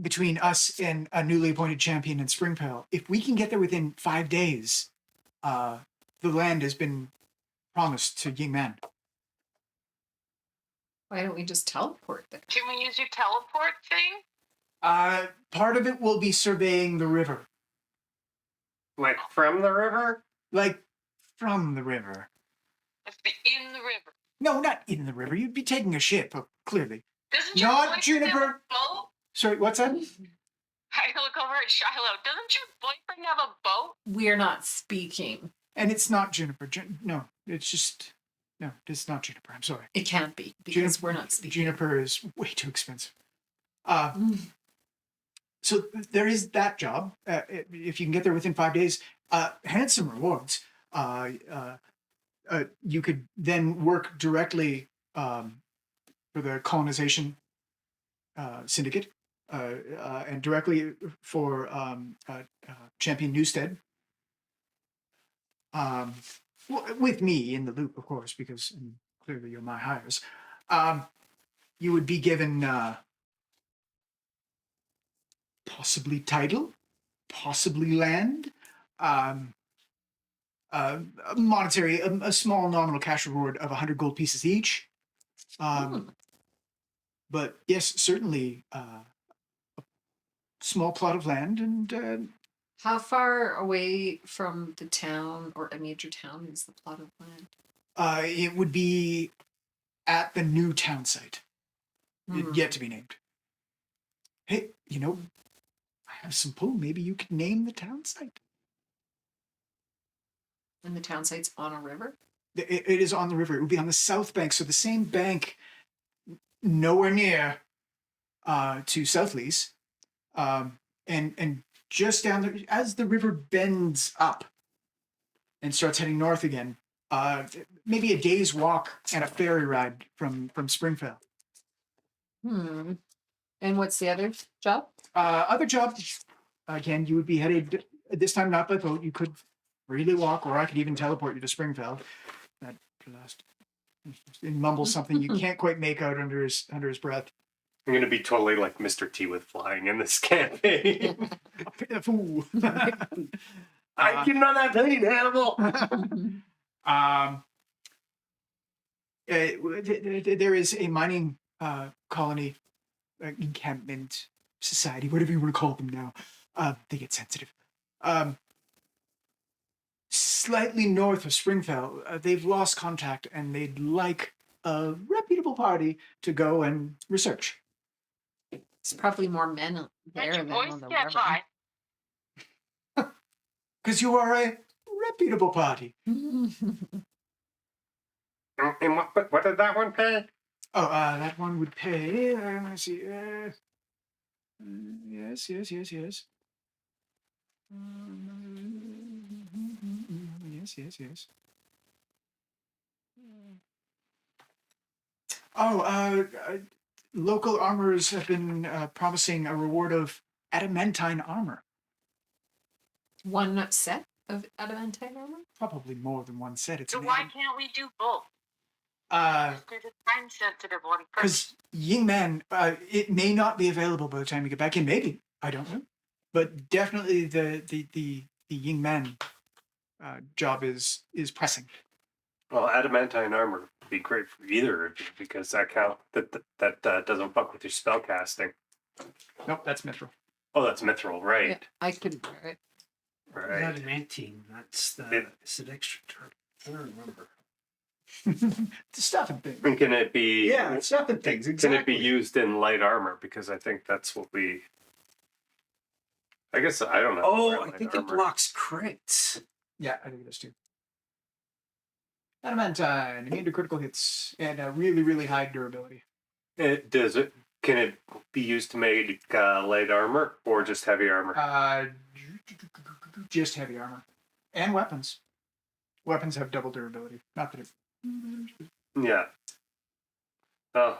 between us and a newly appointed champion in Springfell. If we can get there within 5 days, the land has been promised to Yingman. Why don't we just teleport there? Can we use your teleport thing? Part of it will be surveying the river. Like from the river? Like, from the river. Let's be in the river. No, not in the river. You'd be taking a ship, clearly. Doesn't your Not boyfriend Juniper. have a boat? Sorry, what's that? I look over at Shiloh. Doesn't your boyfriend have a boat? We're not speaking. And it's not Juniper. No, it's just... No, it's not Juniper. I'm sorry. It can't be because we're not speaking. Juniper is way too expensive. So there is that job. If you can get there within 5 days, handsome rewards. You could then work directly for the colonization syndicate and directly for Champion Newstead. With me in the loop, of course, because clearly you're my hires. You would be given possibly title, possibly land, monetary, a small nominal cash reward of 100 gold pieces each. But yes, certainly a small plot of land and... How far away from the town or a major town is the plot of land? It would be at the new town site. Yet to be named. Hey, I have some pull. Maybe you could name the town site. And the town site's on a river? It is on the river. It would be on the south bank. So the same bank, nowhere near to Southleys. And just down there, as the river bends up and starts heading north again, maybe a day's walk and a ferry ride from Springfell. And what's the other job? Other job, again, you would be headed, this time not by boat. You could really walk, or I could even teleport you to Springfell. That last, he mumbles something you can't quite make out under his breath. I'm going to be totally like Mr. T with flying in this campaign. Fool. I can run that plane, Hannibal. There is a mining colony, encampment, society, whatever you want to call them now. They get sensitive. Slightly north of Springfell, they've lost contact and they'd like a reputable party to go and research. It's probably more men there Let your than voice on the get river. by. Because you are a reputable party. And what did that one pay? Oh, that one would pay. Let's see. Yes. Yes. Oh, local armorers have been promising a reward of adamantine armor. One set of adamantine armor? Probably more than one set. It's So why can't we do both? because Do the time-sensitive one first. Yingman, it may not be available by the time you get back in. Maybe, I don't know, but definitely the Yingman job is pressing. Well, adamantine armor would be great for either of you because that doesn't fuck with your spell casting. Nope, that's mithril. Oh, that's mithril, Yeah, right? I couldn't wear it. Right. Adamantine. That's the. Is it extra term? I don't remember. The stuff and things. And can it be? Yeah, stuff and things. Exactly. Can it be used in light armor? Because I think that's what we. I guess I don't know. Oh, I think it blocks crits. Yeah, I think it is too. Adamantine, immune to critical hits, and a really, really high durability. Can it be used to make light armor or just heavy armor? Just heavy armor. And weapons. Weapons have double durability. Not that it... Yeah. Oh.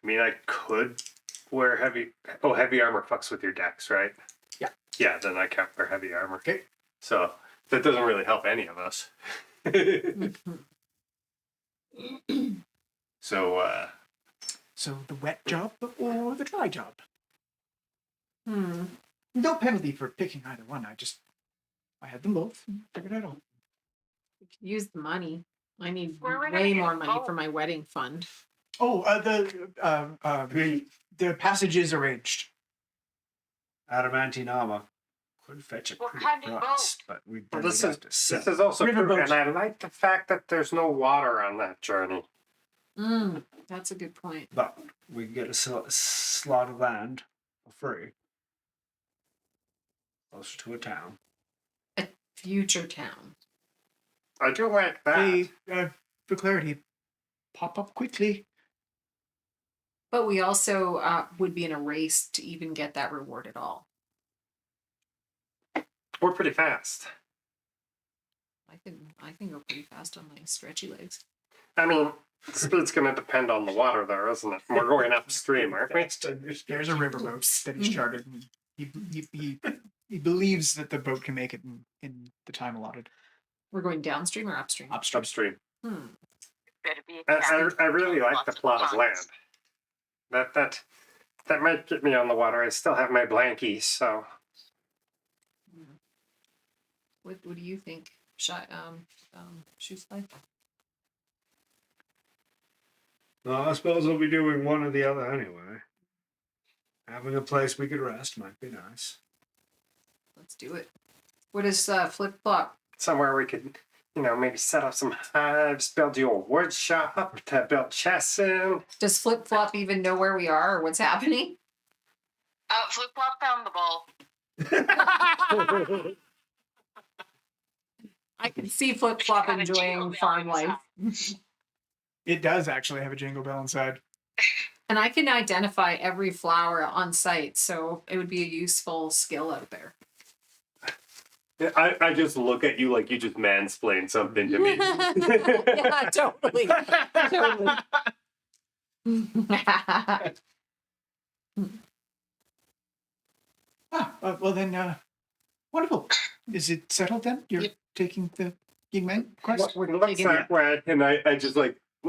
I mean, I could wear heavy armor fucks with your dex, right? Yeah. Yeah, then I can't wear heavy armor. Okay. So that doesn't really help any of us. So, So the wet job or the dry job? Hmm. No penalty for picking either one. I had them both and figured it out. We could use the money. I need Where are we gonna way get more a money boat? for my wedding fund. Oh, the passage is arranged. Adamantine armor could fetch a What pretty kind of price, but we'd well, then this have to is sell. also true, Riverboat. and I like the fact that there's no water on that journey. That's a good point. But we can get a slot of land for free. Closer to a town. A future town. I do like that. They, for clarity, pop up quickly. But we also would be in a race to even get that reward at all. We're pretty fast. I can go pretty fast on my stretchy legs. I mean, speed's going to depend on the water there, isn't it? We're going upstream, aren't we? There's a riverboat that he's chartered. And he believes that the boat can make it in the time allotted. We're going downstream or upstream? Upstream. Upstream. Better be a I really like the plot of land. That might get me on the water. I still have my blankies, so What do you think? Shoes life? Well, I suppose we'll be doing one or the other anyway. Having a place we could rest might be nice. Let's do it. What is flip flop? somewhere we could, maybe set up some hives, build you a wood shop to build chests in. Does Flip Flop even know where we are or what's happening? Flip Flop found the ball. I can see Flip Flop Got a jingle enjoying bell farm inside. life. It does actually have a jingle bell inside. And I can identify every flower on site, so it would be a useful skill out there. I just look at you like you just mansplained something to me. Yeah, totally. Totally. Well then, wonderful. Is it settled then? You're Yep. taking the Yingmen quest? What looks Taking that way, and I just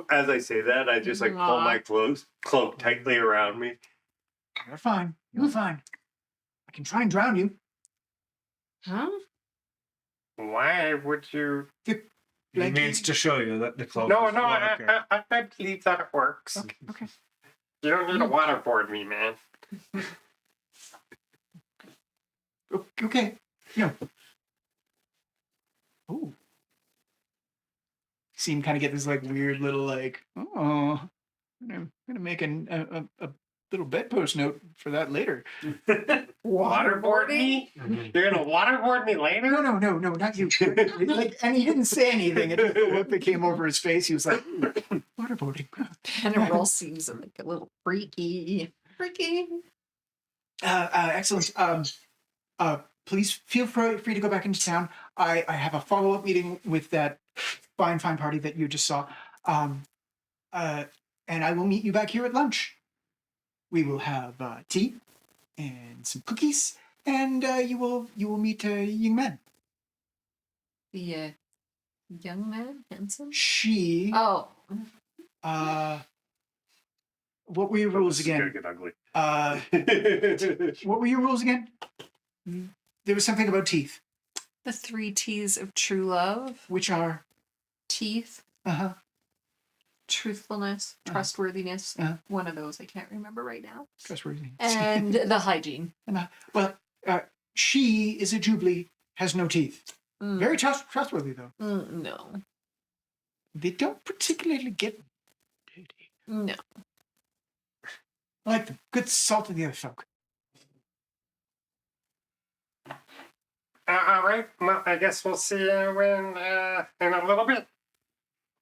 as I say that, I just pull Aw. my cloak tightly around me. You're fine. You're fine. I can try and drown you. Huh? Why would you? He means to show you that the cloak No, is no, waterproof. I believe that it works. Okay. You don't need to waterboard me, man. Okay. Yeah. Ooh. See him kind of get this weird little I'm gonna make a little bedpost note for that later. Waterboard me? You're gonna waterboard me later? No, not you. And he didn't say anything. It just the look that came over his face. He was like, waterboarding. General seems like a little freaky. Freaky. Excellent. Please feel free to go back into town. I have a follow-up meeting with that fine party that you just saw. And I will meet you back here at lunch. We will have tea and some cookies, and you will meet Yingmen. The young man, handsome. She. Oh, What were your rules This is gonna again? get ugly. What were your rules again? There was something about teeth, the 3 T's of true love: which are teeth, truthfulness, trustworthiness. One of those I can't remember right now. trustworthy. And the hygiene. Well, she is a Jubilee, has no teeth. Mm. Very trustworthy, though. No. They don't particularly get dirty. No. Like the good salt of the other folk. All right. Well, I guess we'll see you in a little bit.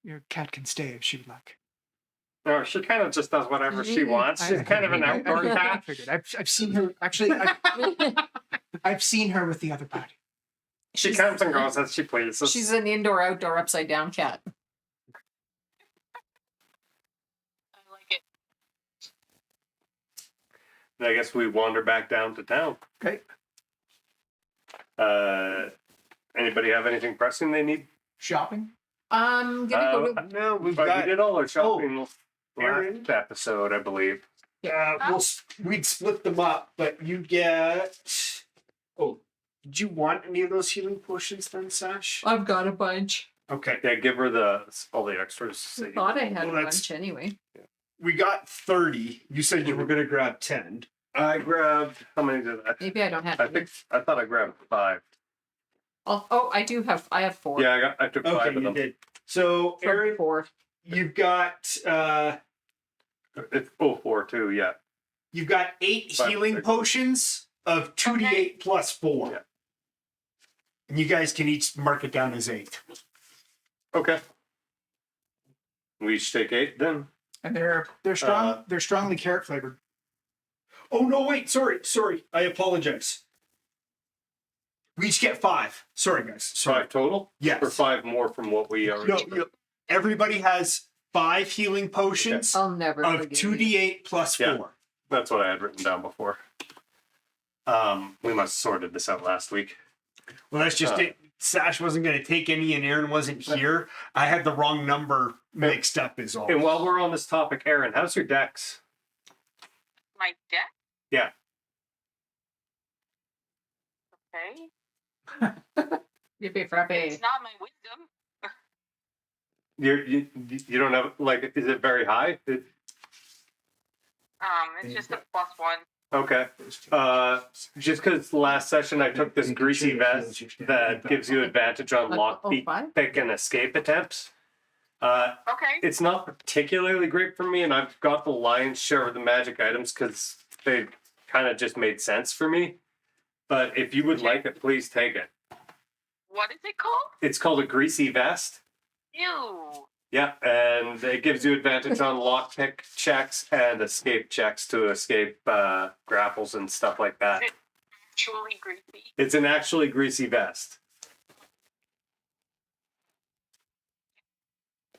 Your cat can stay if she would like. No, she kind of just does whatever she wants. She's kind of an outdoor I cat. figured. I've seen her. Actually, I've seen her with the other party. She comes and goes as she pleases. She's an indoor-outdoor upside-down cat. I like it. I guess we wander back down to town. Okay. Anybody have anything pressing they need? Shopping. I'm gonna go to. No, we've But we got. did all our shopping Erin. last episode, I believe. We'd split them up, but you get. Oh, did you want any of those healing potions then, Sash? I've got a bunch. Okay. Yeah, give her all the extras. I thought I had Well, a that's- bunch anyway. We got 30. You said you were going to grab 10. I grabbed, how many did I? Maybe I don't have. I thought I grabbed 5. I do have. I have 4. Yeah, I took 5 Okay, of you them. did. So, From Erin, 4. you've got It's 4 too, yeah. you've got 8 Five, healing 6. potions of 2d8 plus 4. Yeah. And you guys can each mark it down as 8. Okay. We each take 8 then. And they're strong. They're strongly carrot flavored. Oh no! Wait, sorry. I apologize. We each get 5. Sorry, guys. Sorry. 5 total? Yes. Or 5 more from what we already. No, everybody has 5 healing potions I'll never of forget 2d8 plus 4. Yeah. That's what I had written down before. We must have sorted this out last week. Well, that's just it. Sash wasn't going to take any, and Erin wasn't here. I had the wrong number mixed up. Is all. And while we're on this topic, Erin, how's your dex? My deck? Yeah. Okay. Yippee frappe. It's not my wisdom. You don't have, like, is it very high? It's just a +1. Okay. Just because last session I took this greasy vest that gives you advantage on lockpick 5? and escape attempts. Okay. It's not particularly great for me, and I've got the lion's share of the magic items because they kind of just made sense for me. But if you would like it, please take it. What is it called? It's called a greasy vest. Ew. Yeah, and it gives you advantage on lockpick checks and escape checks to escape grapples and stuff like that. Is it actually greasy? It's an actually greasy vest.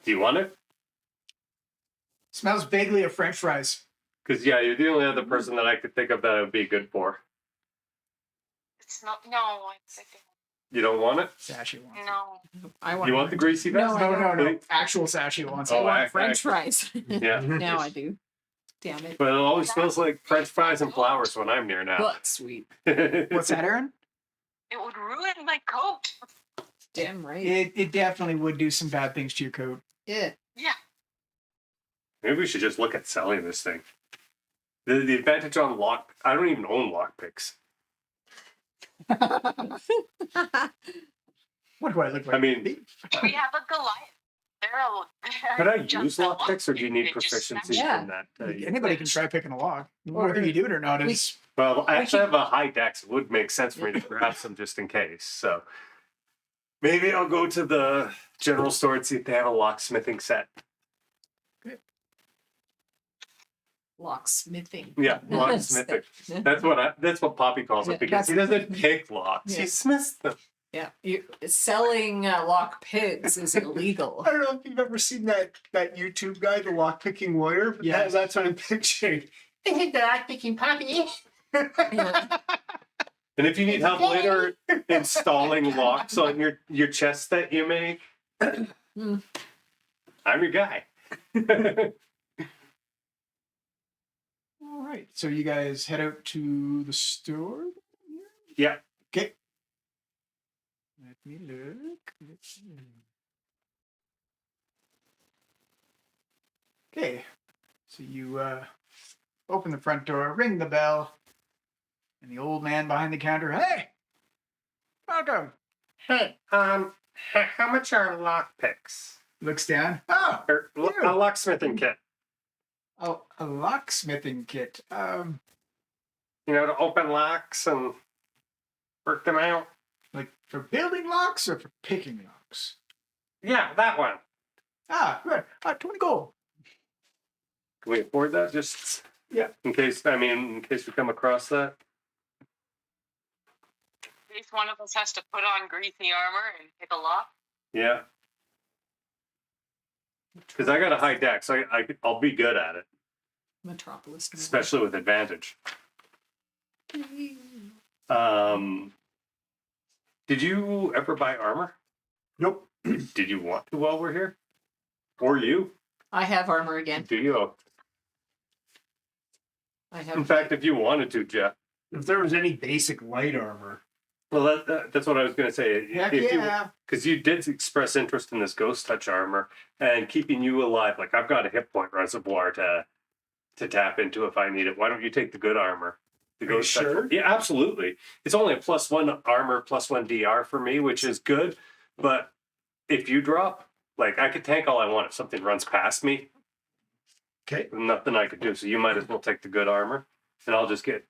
Do you want it? Smells vaguely of French fries. Because, yeah, you're the only other person that I could think of that it would be good for. It's not. No, I think. You don't want it? Sashia wants. No. I want. You want the greasy vest? No, no, no. Actual Sashia wants. Oh, it. I want I- French fries. Yeah. Now I do. Damn it. But it always smells like French fries and flowers when I'm near now. But sweet. What's that, Erin? It would ruin my coat. Damn right. It definitely would do some bad things to your coat. Yeah. Yeah. Maybe we should just look at selling this thing. The advantage on lock... I don't even own lockpicks. What do I look like? I mean, We have a Goliath. could I just use a lockpicks, or do you need They just proficiency smash Yeah. in that? Anybody can try picking a lock. Or- Whether you do it or not we- is. Well, I We actually should- have a high dex. It would make sense for me to grab some just in case. So maybe I'll go to the general store and see if they have a locksmithing set. Locksmithing. Yeah, locksmithing. That's what Poppy calls it, Yeah, because he that's- doesn't pick locks. Yeah. He smiths them. Yeah. Selling lock picks is illegal. I don't know if you've ever seen that YouTube guy, the lockpicking warrior. But Yeah. that's what I'm picturing. The lockpicking puppy. Yeah. And if you need help later installing locks on your chest that you make, Mm. I'm your guy. All right. So you guys head out to the store. Yeah. Okay. Let me look. Let's see. Okay. So you open the front door, ring the bell, and the old man behind the counter, hey, welcome. Hey, how much are lockpicks? Looks down. Oh, Or a locksmithing kit? oh, a locksmithing kit. You know, to open locks and work them out. Like for building locks or for picking locks? Yeah, that one. Ah, good. 20 gold. Can we afford that? Just Yeah. in case we come across that. At least one of us has to put on greasy armor and pick a lock. Yeah. Because I got a high dex, so I'll be good at it, Metropolis. especially with advantage. Did you ever buy armor? Nope. Did you want to while we're here? Or you? I have armor again. Do you? I In have. fact, if you wanted to, Jeff. If there was any basic light armor. Well, that's what I was going to say. Heck yeah. Because you did express interest in this ghost touch armor and keeping you alive. Like, I've got a hit point reservoir to tap into if I need it. Why don't you take the good armor? The Are you ghost touch. sure? Yeah, absolutely. It's only a +1 armor, +1 DR for me, which is good. But if you drop, like, I could tank all I want if something runs past me. Okay. Nothing I could do. So you might as well take the good armor, and I'll just get.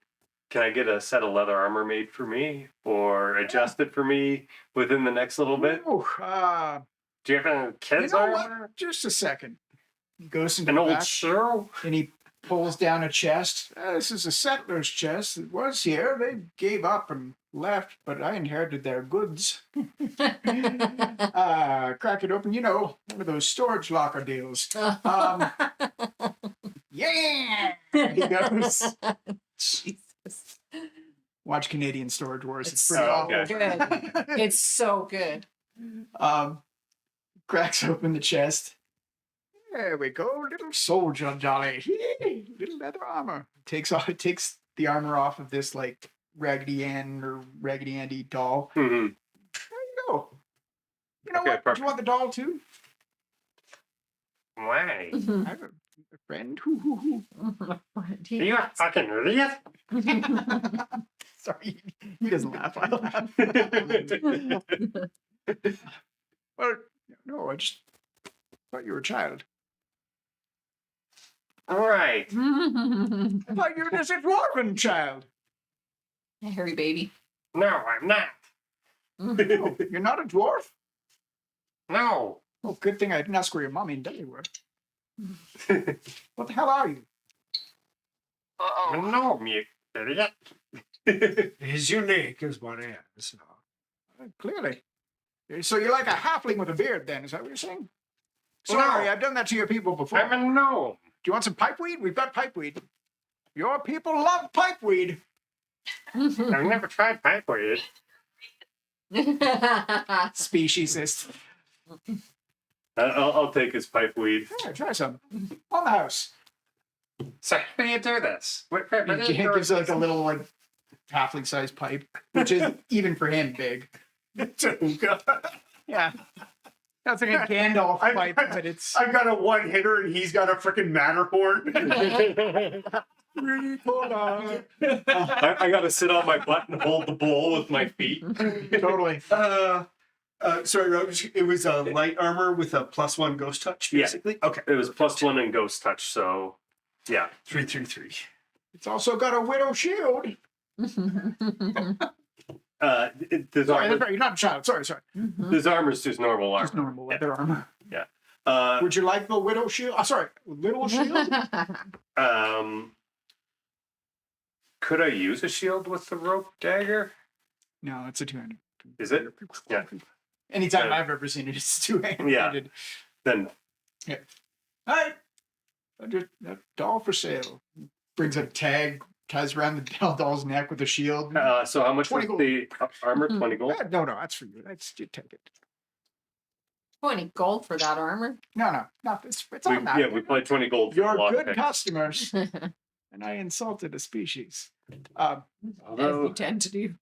Can I get a set of leather armor made for me or adjusted for me within the next little bit? Ooh, Do you have any you kids know armor? what? Just a second. He goes into An the old back shoe? and he pulls down a chest. This is a settler's chest. It was here. They gave up and left, but I inherited their goods. Crack it open. You know, one of those storage locker deals. Yeah! He goes. Jesus. Watch Canadian Storage Wars. It's It's pretty so awful. okay. good. It's so good. Cracks open the chest. There we go, little soldier jolly. Little leather armor. Takes the armor off of this like Raggedy Ann or Raggedy Andy doll. Mhm. There you go. You know Okay, what? Do perfect. you want the doll too? Why? I have a friend who. Are you a fucking idiot? Sorry, he doesn't laugh. I laugh. Well, no, I just thought you were a child. All right. I thought you were just a dwarven child. Hairy baby. No, I'm not. Oh, you're not a dwarf? No. Oh, good thing I didn't ask where your mommy and daddy were. What the hell are you? Uh-oh. No, you idiot. Is unique, is what it is. Clearly. So you're like a halfling with a beard then, is that what you're saying? Sorry, No. I've done that to your people before. I'm a gnome. Do you want some pipeweed? We've got pipeweed. Your people love pipeweed. I've never tried pipeweed. Speciesist. I'll take his pipe weed. Yeah, try some. On the house. So how do you do this? He gives like a little like halfling-sized pipe, which is even for him big. Yeah. That's like a Gandalf pipe, but it's I've got a one hitter and he's got a freaking Matterhorn. really cool. I got to sit on my butt and hold the bowl with my feet. Totally. Sorry, Rose, it was a light armor with a +1 ghost touch, Yeah. basically. Okay. It was +1 in ghost touch, so yeah. 333. It's also got a widow shield. This Sorry, that's armor, right. You're not a child. Sorry. this armor's just normal armor. Just normal leather armor. Uh, Would you like the widow shield? Sorry, little shield? could I use a shield with the rope dagger? No, it's a two-handed. Is it? Yeah. Anytime Yeah. I've ever seen it, it's two-handed. Yeah. Then Hey, that doll for sale. Brings a tag, ties around the doll's neck with a shield. so how much 20 was gold. the armor? 20 gold. No, that's for you. That's you take it. 20 gold for that armor. No, it's on that. We played 20 gold. For You're the lock good pick. customers, and I insulted a species. As Although you tend to do.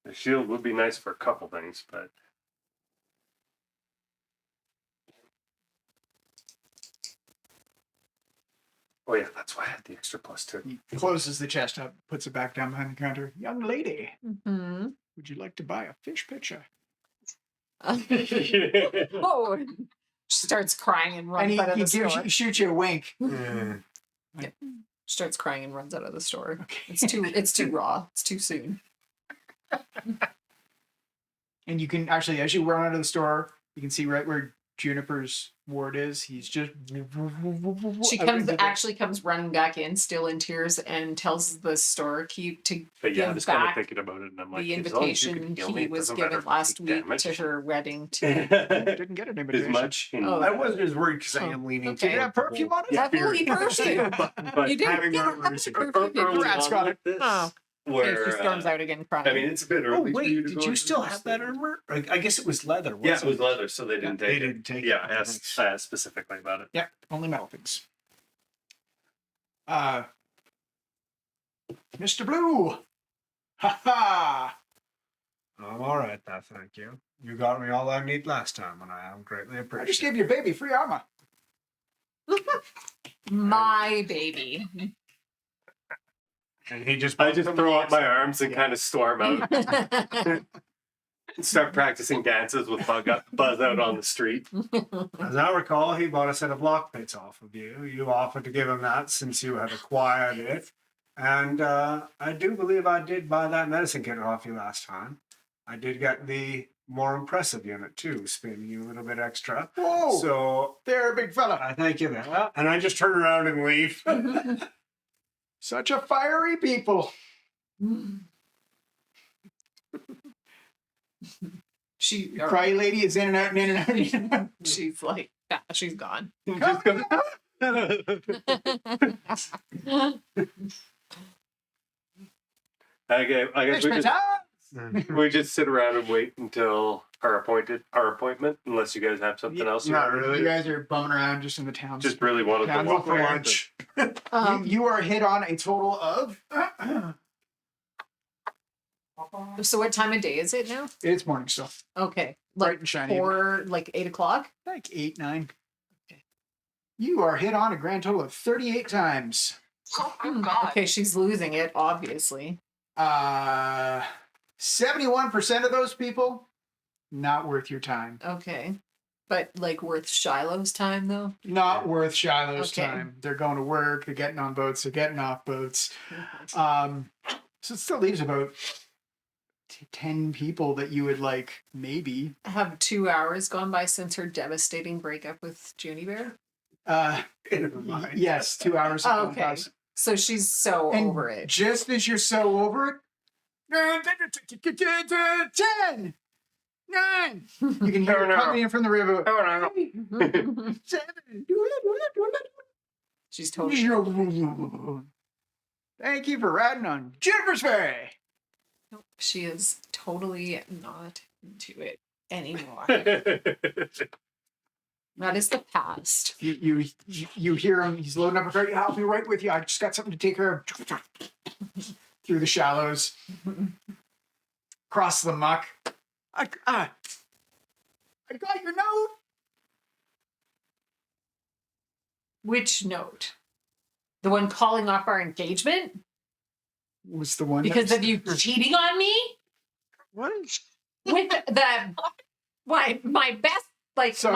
the shield would be nice for a couple things, but oh yeah, that's why I had the extra +2. He closes the chest up, puts it back down behind the counter. Young lady, Mm-hmm. would you like to buy a fish pitcher? Oh, she starts crying and runs And out of the store. he shoots you a wink. Starts crying and runs out of the store. Okay. It's too raw. It's too soon. And you can actually, as you run out of the store, you can see right where Juniper's ward is. He's just. She actually comes running back in, still in tears, and tells the storekeep to But yeah, I give was kind of back thinking about it, and I'm like, the as long as you invitation can heal me, he it was doesn't given matter last if I week take damage. to her wedding. To Didn't get an As invitation. much. I wasn't as worried because I Oh, am leaning okay. to Did it have perfume on it? Heavily perfume. But You didn't having get that have music. perfume. early Rats on got like it. this, Oh. where Okay, she storms out again crying. I mean, it's a bit Oh early. for you wait, to did go you into still this have that thing. armor? I guess it was leather. Yeah, Wasn't it was leather, so they didn't take They it. didn't take Yeah, it. I asked specifically about it. Yeah, only metal things. Mr. Blue! Ha ha! I'm all right, now, thank you. You got me all I need last time, and I am greatly I just appreciative. gave your baby free armor. My baby. And he just I just throw up my arms and Yeah. kind of storm out and start practicing dances with Buzz out on the street. As I recall, he bought a set of lock picks off of you. You offered to give him that since you had acquired it. And I do believe I did buy that medicine kit off you last time. I did get the more impressive unit too, spinning you a little bit extra. Whoa! So There, big fella. I thank you there. And I just turn around and leave. Such a fiery people. She Cry lady is in and out and in and out. And in and out. she's like, yeah, she's gone. Just goes, okay, I guess we just sit around and wait until our appointment, unless you guys have something else. Not You really. guys are bumming around just in the towns. Just really wanted to Towns walk for around. lunch. You are hit on a total of. So what time of day is it now? It's morning still. Okay. Bright Like and shiny. 8 o'clock? Like 8, 9. Okay. You are hit on a grand total of 38 times. Oh, good God. Okay, she's losing it, obviously. 71% of those people, not worth your time. Okay. But like worth Shiloh's time though? Not worth Shiloh's Okay. time. They're going to work, they're getting on boats, they're getting off boats. So it still leaves about 10 people that you would like, maybe. Have 2 hours gone by since her devastating breakup with Junie Bear? Never mind. Yes, 2 hours. have gone Okay. past. So she's so And over it. just as you're so over it, 10, 9. You can hear it coming in from the river. Oh, 7. She's totally. Thank you for riding on Juniper's Ferry. Nope, she is totally not into it anymore. no. That is the past. You hear him. He's loading up a ferry. I'll be right with you. I just got something to take care of. Through the shallows, across the muck. I got your note. Which note? The one calling off our engagement? Was the one Because that of you cheating on me? What? With my best, like So-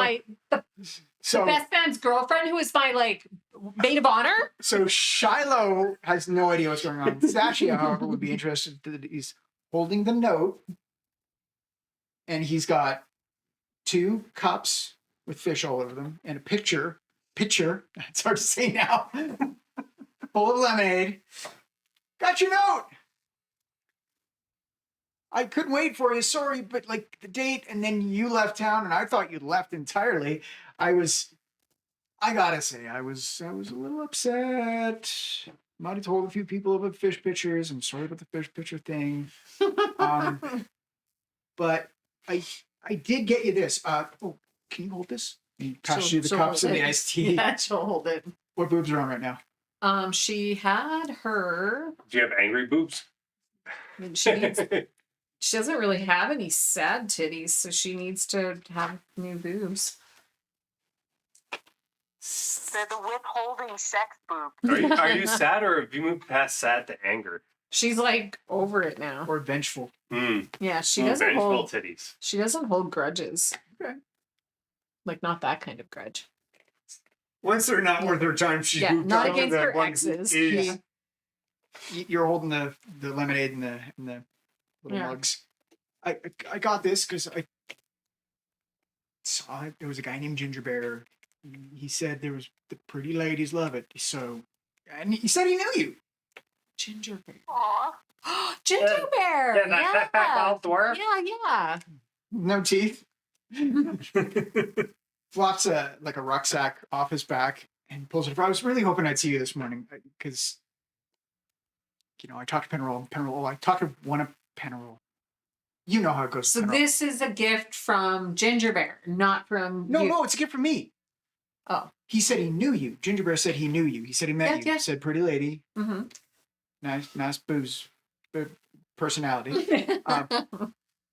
the best man's girlfriend who is my like maid of honor? So SHYLO has no idea what's going on. SASHIA, however, would be interested. He's holding the note, and he's got 2 cups with fish all over them, and a pitcher. It's hard to say now. Full of lemonade. Got your note. I couldn't wait for you. Sorry, but like the date, and then you left town, and I thought you'd left entirely. I gotta say, I was a little upset. Might have told a few people about fish pitchers. I'm sorry about the fish pitcher thing. But I did get you this. Oh, can you hold this? Pass you the She'll cups hold and the it. iced tea. Yeah, she'll hold it. What boobs are on right now? She had her. Do you have angry boobs? I mean, she doesn't really have any sad titties, so she needs to have new boobs. They're the withholding sex boob. Are you sad, or have you moved past sad to anger? She's like over it now. Or vengeful? Yeah, she doesn't Vengeful hold. titties. She doesn't hold grudges. Okay. Like not that kind of grudge. Once they're not worth her time, she's Yeah, moved not on to against the her one exes. who is- Yeah. You're holding the lemonade and the little Yeah. mugs. I got this because saw it. There was a guy named Ginger Bear. He said there was the pretty ladies love it. So, and he said he knew you. Ginger Bear. Aw. Ginger Bear. Yeah, that bald dwarf. Yeah. No teeth. Flops a rucksack off his back and pulls it. I was really hoping I'd see you this morning because, I talked to Penroll. I talked to one of Penroll. You know how it goes. So this is a gift from Ginger Bear, not from you. No, it's a gift from me. Oh. He said he knew you. Ginger Bear said he knew you. He said he met you. Yeah. He said pretty lady. Mm-hmm. Nice booze. Personality.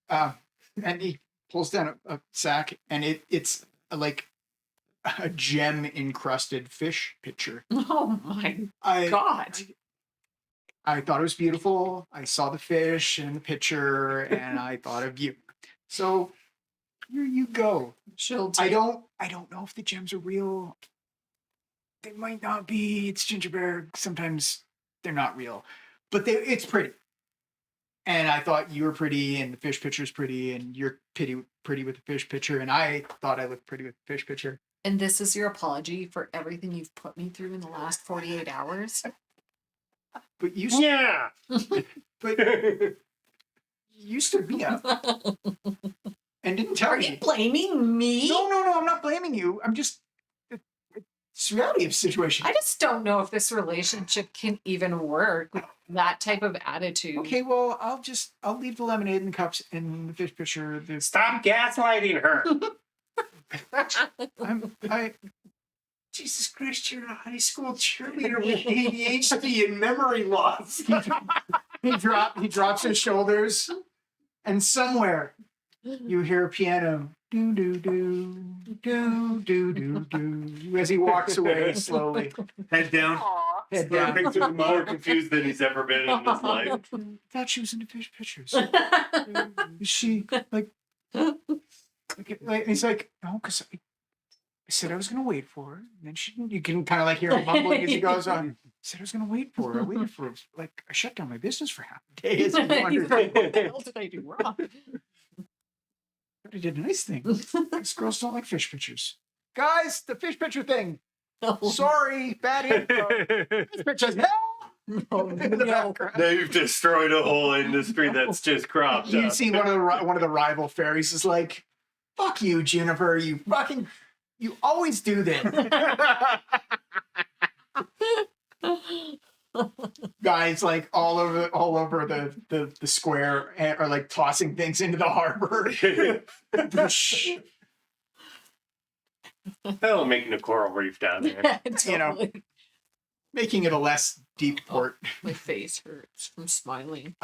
And he pulls down a sack, and it's like a gem encrusted fish pitcher. Oh my God. I thought it was beautiful. I saw the fish and the pitcher, and I thought of you. So here you go. She'll I don't know if the gems are real. They might not be. It's Ginger Bear. Sometimes they're not real, but it's pretty. And I thought you were pretty, and the fish pitcher's pretty, and you're pretty with the fish pitcher, and I thought I looked pretty with the fish pitcher. And this is your apology for everything you've put me through in the last 48 hours? But you, Yeah. but you stood me up and didn't tell Are me. you blaming me? No, I'm not blaming you. I'm just, it's the reality of the situation. I just don't know if this relationship can even work with that type of attitude. Okay, well, I'll leave the lemonade and cups in the fish pitcher. Stop gaslighting her. Jesus Christ, you're a high school cheerleader with ADHD and memory loss. He drops his shoulders, and somewhere you hear a piano. Do do do do do do do as he walks away slowly. Head down. Aw. Head down. More confused than he's ever been in his life. I thought she was into fish pictures. Is she like he's like, no, because I said I was gonna wait for her. And then you can kind of like hear him mumbling as he goes on. I said I was gonna wait for her. I waited for her. Like I shut down my business for half a day. As he He's wondered, like, what the hell did I do wrong? but I did a nice thing. These girls don't like fish pictures. Guys, the fish picture thing. Sorry, bad info. Fish pictures. No. Now you've destroyed a whole industry that's just cropped You up. see one of the rival fairies is like, "Fuck you, Juniper. You always do this." Guys like all over the square are like tossing things into the harbor. Hell, making a coral reef down there. Totally. Making it a less deep port. My face hurts from smiling.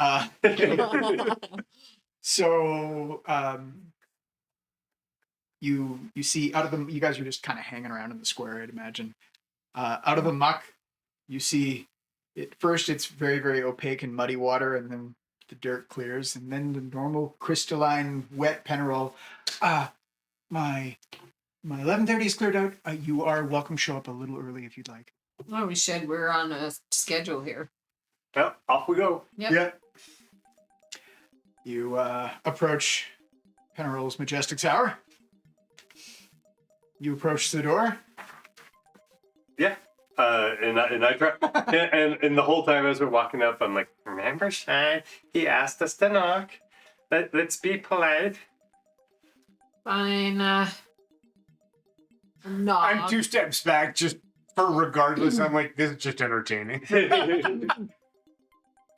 So you see out of the, you guys are just kind of hanging around in the square, I'd imagine. Out of the muck, you see first it's very, very opaque and muddy water, and then the dirt clears, and then the normal crystalline wet Penroll. My 11:30 is cleared out. You are welcome. Show up a little early if you'd like. Oh, we should. We're on a schedule here. Well, off we go. Yep. Yeah. You approach Penroll's majestic tower. You approach the door. Yeah. And I try, and the whole time as we're walking up, I'm like, remember, Shy? He asked us to knock. Let's be polite. Fine. No. I'm 2 steps back, just for regardless. I'm like, this is just entertaining. From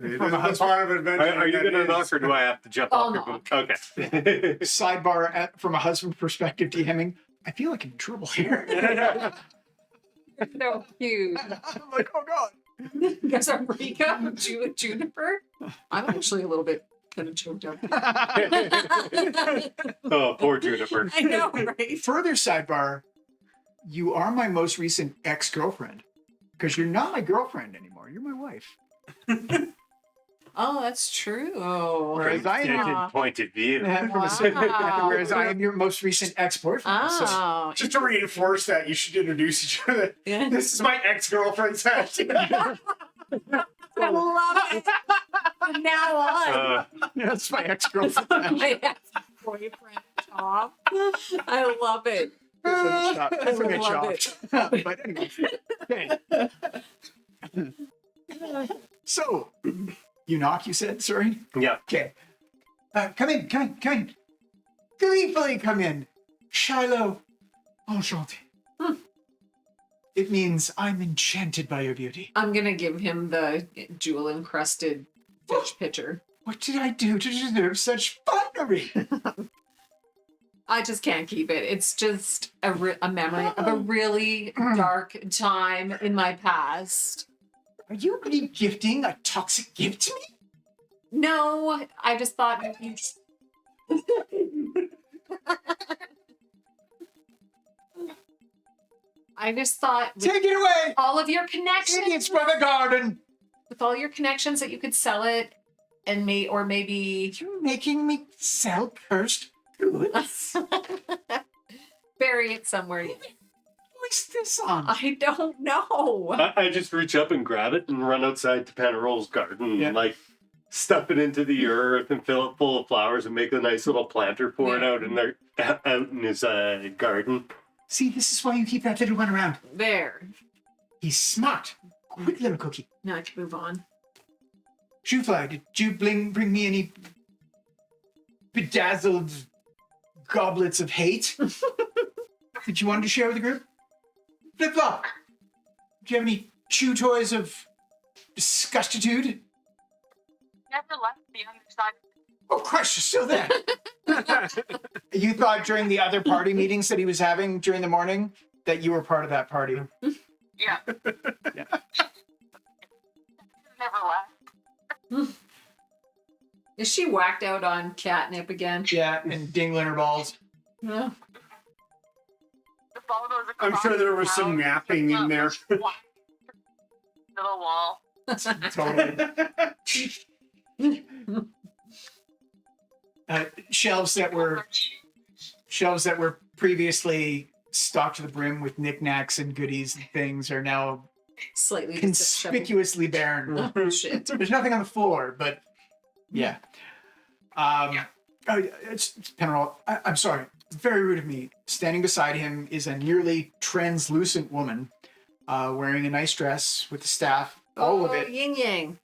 a husband. Part of adventure. Are you gonna knock, or do I have to jump I'll off your knock. boat? Okay. Sidebar from a husband perspective, DMing. I feel like I'm in trouble here. So cute. I'm like, oh god. Because I'm Rika, Juniper. I'm actually a little bit kind of choked up. Oh, poor Juniper. I know, right? Further sidebar, you are my most recent ex-girlfriend. Because you're not my girlfriend anymore. You're my wife. Oh, that's true. Whereas I am Distant point of view. whereas I am your most recent ex-boyfriend. So Oh, Just to reinforce that, you should introduce each other. yeah. This is my ex-girlfriend, Sasha. I love it. From now on, that's my ex-girlfriend. my ex-boyfriend. Aw. I love it. I forget love chopped. But anyway. Okay. So, you knock, you said? Sorry? Yeah. Okay. Come in. Gleefully come in. SHYLO. Enchanté. It means I'm enchanted by your beauty. I'm gonna give him the jewel-encrusted fish pitcher. What did I do to deserve such flattery? I just can't keep it. It's just a memory of a really dark time in my past. Are you really gifting a toxic gift to me? No, I just thought you. I just thought with Take it away! all of your connections, Idiots from the garden! with all your connections, that you could sell it, and maybe You're making me sell cursed goods. bury it somewhere. Who is this on? I don't know. I just reach up and grab it and run outside to Panerol's garden Yeah. and like stuff it into the earth and fill it full of flowers and make a nice little planter for it Yeah. out in his garden. See, this is why you keep that little one around. There. He's smart. Quick little cookie. Now I can move on. Shoefly, did you bring me any bedazzled goblets of hate that you wanted to share with the group? Flip Flop, do you have any chew toys of disgustitude? Never left the other side. Oh, Christ, you're still there. You thought during the other party meetings that he was having during the morning that you were part of that party. Yeah. Yeah. Never left. Is she whacked out on catnip again? Yeah, and dingling her balls. Yeah. The ball goes I'm across sure there was the some house, napping in there. little wall. Totally. Shelves that were previously stocked to the brim with knickknacks and goodies and things are now Slightly conspicuously barren. Oh, shit. There's nothing on the floor, but yeah. It's Penrol. I'm sorry. It's very rude of me. Standing beside him is a nearly translucent woman wearing a nice dress with the staff. All of it. Yin yang.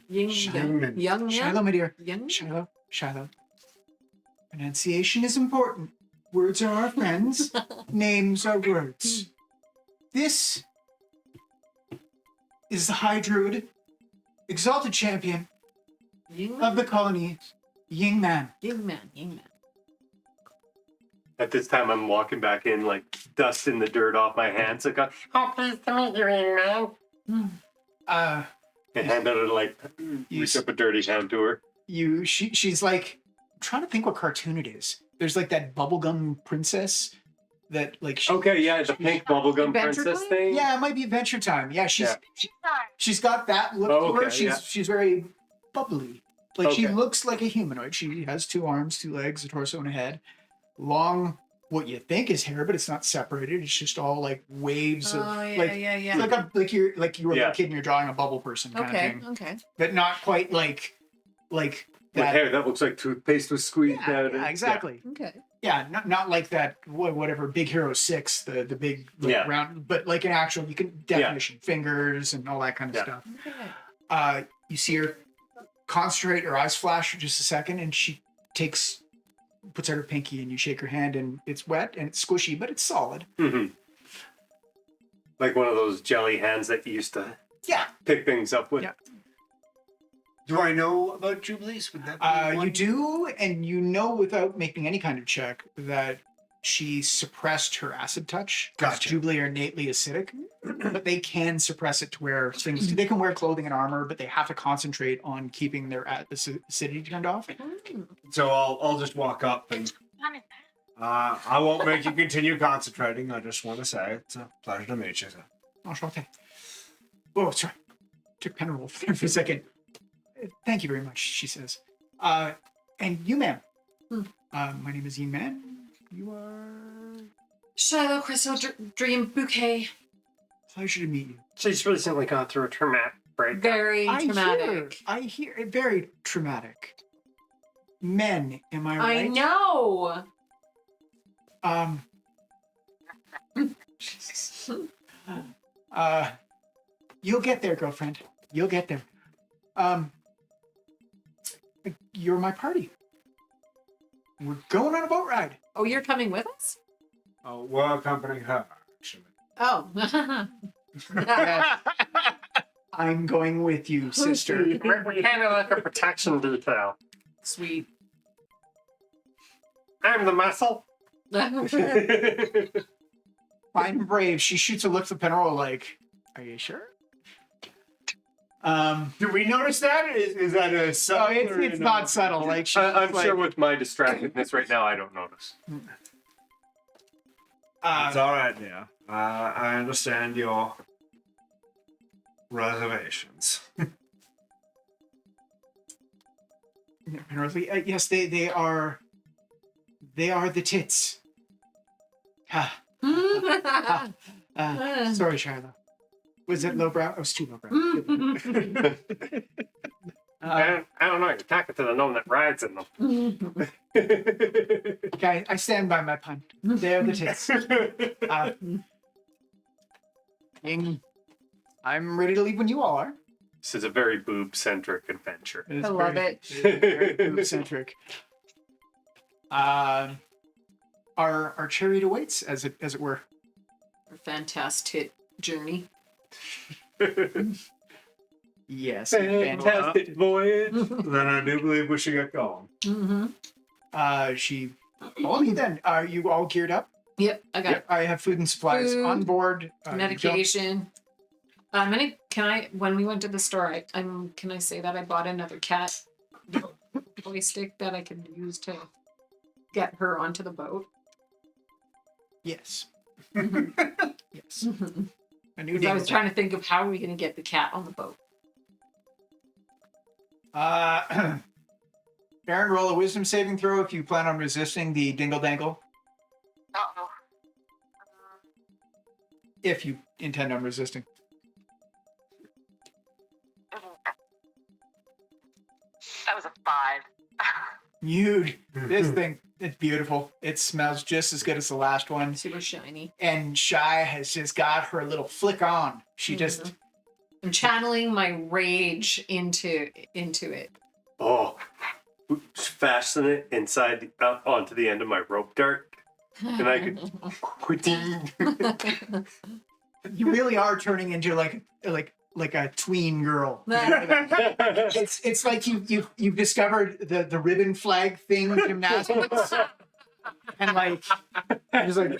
Yin yang. Young SHYLO, my dear. Young. SHYLO. Pronunciation is important. Words are our friends. Names are words. This is the High Druid, exalted champion Yin of the colony, Ying Man. Yin man. Yin man. At this time, I'm walking back in, like dusting the dirt off my hands. Like, oh, pleased to meet you, man. And hand out a like, reach up a dirty hand to her. She's like, I'm trying to think what cartoon it is. There's like that bubblegum princess that like Okay, yeah, the pink bubblegum Adventure princess Time? thing. yeah, it might be Adventure Time. Yeah, she's got that look Oh, to her. okay, yeah. She's very bubbly. Like she Okay. looks like a humanoid. She has 2 arms, 2 legs, a torso, and a head. Long, what you think is hair, but it's not separated. It's just all like waves of Oh, yeah, like yeah. like you were a Yeah. little kid and you're drawing a bubble person kind of Okay, thing, okay. but not quite like With that. hair that looks like toothpaste was squeezed Yeah, out. yeah, exactly. Okay. Yeah, not like that. Whatever Big Hero 6, the big like, Yeah. round, but like an actual. You can definition fingers and all that kind of Yeah. stuff. Okay. You see her concentrate, her eyes flash for just a second, and she puts out her pinky, and you shake her hand, and it's wet and it's squishy, but it's solid. Mm-hmm. Like one of those jelly hands that you used to Yeah, pick things up with. Yeah. Do I know about Jubilees? Would that be one? you do, and you know without making any kind of check that she suppressed her acid touch. 'Cause Gotcha. Jubilee are innately acidic, but they can suppress it to where things. They can wear clothing and armor, but they have to concentrate on keeping their acidity turned off. So I'll just walk up and I won't make you continue concentrating. I just want to say it's a pleasure to meet you. Sir. Enchanté. Oh, sorry. Took Penrolf there for a second. Thank you very much, she says. And you, ma'am. My name is Ying Man. You are... SHYLO Crystal Dream Bouquet. Pleasure to meet you. She's recently gone through a traumatic breakup. Very traumatic. I hear it. Very traumatic. men. Am I I right? know. You'll get there, girlfriend. You'll get there. You're my party. We're going on a boat ride. Oh, you're coming with us? Oh, we're accompanying her, actually. Oh. Yes. I'm going with you, sister. We handle like a protection detail. Sweet. I'm the muscle. Fine and brave. She shoots a look to Penroll like, are you sure? Do we notice that? Is that a subtle? It's not subtle. Like she's I'm like, sure with my distractedness right now, I don't notice. It's all right, dear. I understand your reservations. Penroll's like, yes, they are the tits. Ha. Sorry, Shiloh. Was it lowbrow? It was too lowbrow. I don't know. You're talking to the gnome that rides in them. Okay, I stand by my pun. They're the tits. I'm ready to leave when you all are. This is a very boob-centric adventure. It is I love it. Very boob-centric. Our chariot awaits, as it were. A fantastic journey. Yes. Fantastic voyage. Then I do believe we should get going. Mm-hmm. She told me then. Are you all geared up? Yep, I got I have food and supplies Food, on board. You don't- medication. When we went to the store, can I say that I bought another cat toy stick that I could use to get her onto the boat? Yes. Mhm. Yes. A new 'Cause I was dingleton. trying to think of how are we going to get the cat on the boat. Baron, roll a wisdom saving throw if you plan on resisting the dingle dangle. Uh-oh. If you intend on resisting. That was a 5. This thing, it's beautiful. It smells just as good as the last one. Super shiny. And Shy has just got her little flick on. She just, I'm channeling my rage into it. Oh, fasten it inside onto the end of my rope dart, and I could. you really are turning into like a tween girl. It's like you've discovered the ribbon flag thing in gymnastics, and like just like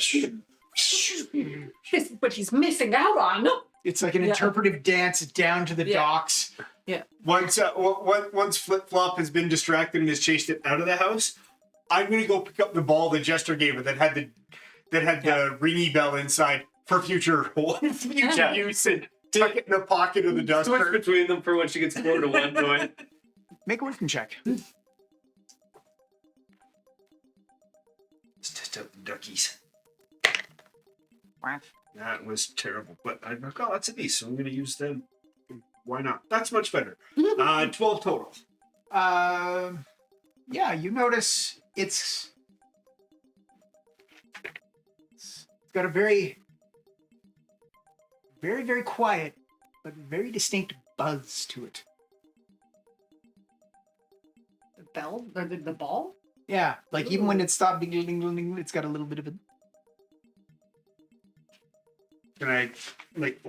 But he's missing out on. it's like an interpretive dance down to the docks. Once Flip Flop has been distracted and has chased it out of the house, I'm gonna go pick up the ball the Jester gave her that had the ringy bell inside for future use and tuck it in the pocket of the Switch duster. between them for when she gets 4 to 1 going. Make a wisdom check. Let's test out the duckies. That was terrible, but I've got lots of these, so I'm gonna use them. Why not? That's much better. 12 total. Yeah, you notice it's got a very, very, very quiet, but very distinct buzz to it. The bell or the ball? Yeah, like even when it stopped ding ding ding ding, it's got a little bit of a. Can I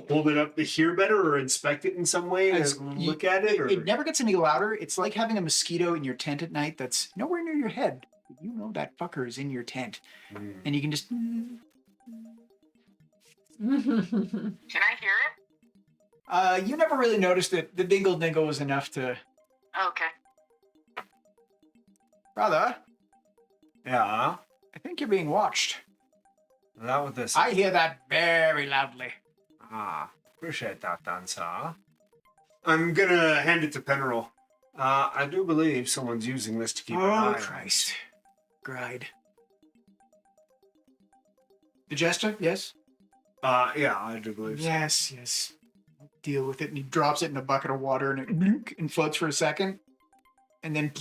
hold it up to hear better or inspect it in some way As and you- look at it? Or? It never gets any louder. It's like having a mosquito in your tent at night that's nowhere near your head. But you know that fucker is in your tent, and you can just. Can I hear it? You never really noticed it. The dingle dingle was enough to. Okay. Brother, Yeah. I think you're being watched. Is that what this is? I hear that very loudly. Appreciate that, Dan, sir. I'm gonna hand it to Penroll. I do believe someone's using this to keep an eye Oh, on us. Christ. Gride. The jester? Yes? Yeah, I do believe so. Yes, yes. Deal with it. And he drops it in a bucket of water and it blink and floats for a second. And then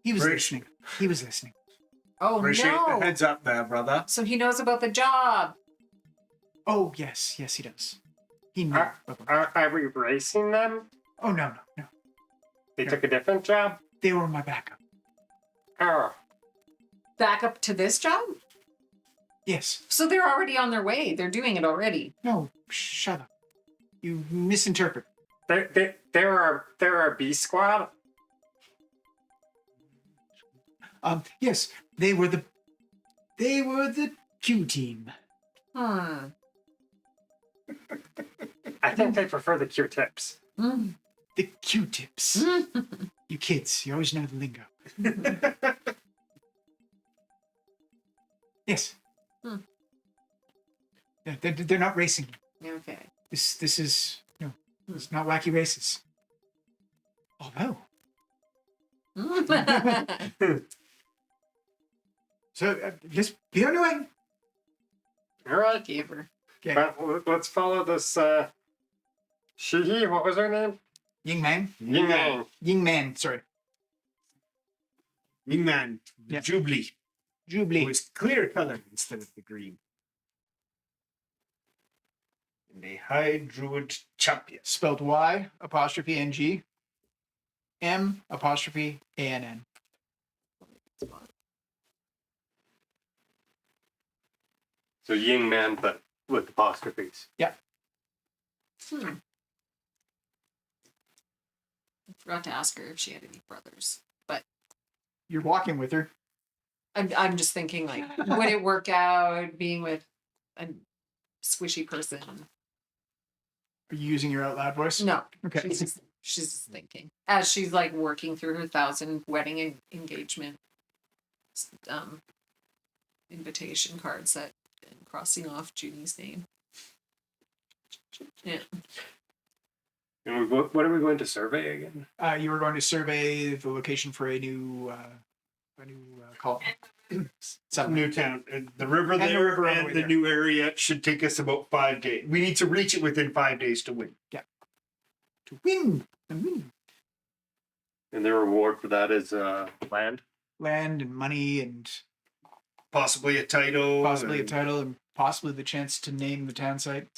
He was Great. listening. He was listening. Oh Appreciate no! the heads up there, brother. So he knows about the job. Oh, yes, he does. He knew. Are we racing them? Oh, no. They Yeah. took a different job? They were my backup. Oh. Back up to this job? Yes. So they're already on their way. They're doing it already. No, shut up. You misinterpret. They're our B squad? Yes, they were the Q team. Hmm. I think they prefer the Q-tips. Mm. The Q-tips. You kids, you always know the lingo. Yes. Hmm. Yeah, they're not racing. Okay. This is no. It's not wacky races. Although. So let's be on the way. All right. Gave her. Okay. Well, let's follow this, Shihi, what was her name? Ying Man. Ying Man. Sorry. Wingman, the Yeah. Jubilee, Jubilee. who is clear colored instead of the green. And a high druid champion. Spelled Y''NG M''ANN. So Ying Man, but with apostrophes. Hmm. I forgot to ask her if she had any brothers, but You're walking with her. I'm just thinking like, would it work out being with a squishy person? Are you using your out loud voice? No. Okay. She's just thinking as she's like working through her 1,000 wedding engagement invitation cards that and crossing off Junie's name. Yeah. And what are we going to survey again? You were going to survey the location for a new call. New town. The river the there river on the and way the there. new area should take us about 5 days. We need to reach it within 5 days to win. To win and win. And the reward for that is land. Land and money and Possibly a title. possibly a and- title and possibly the chance to name the town site.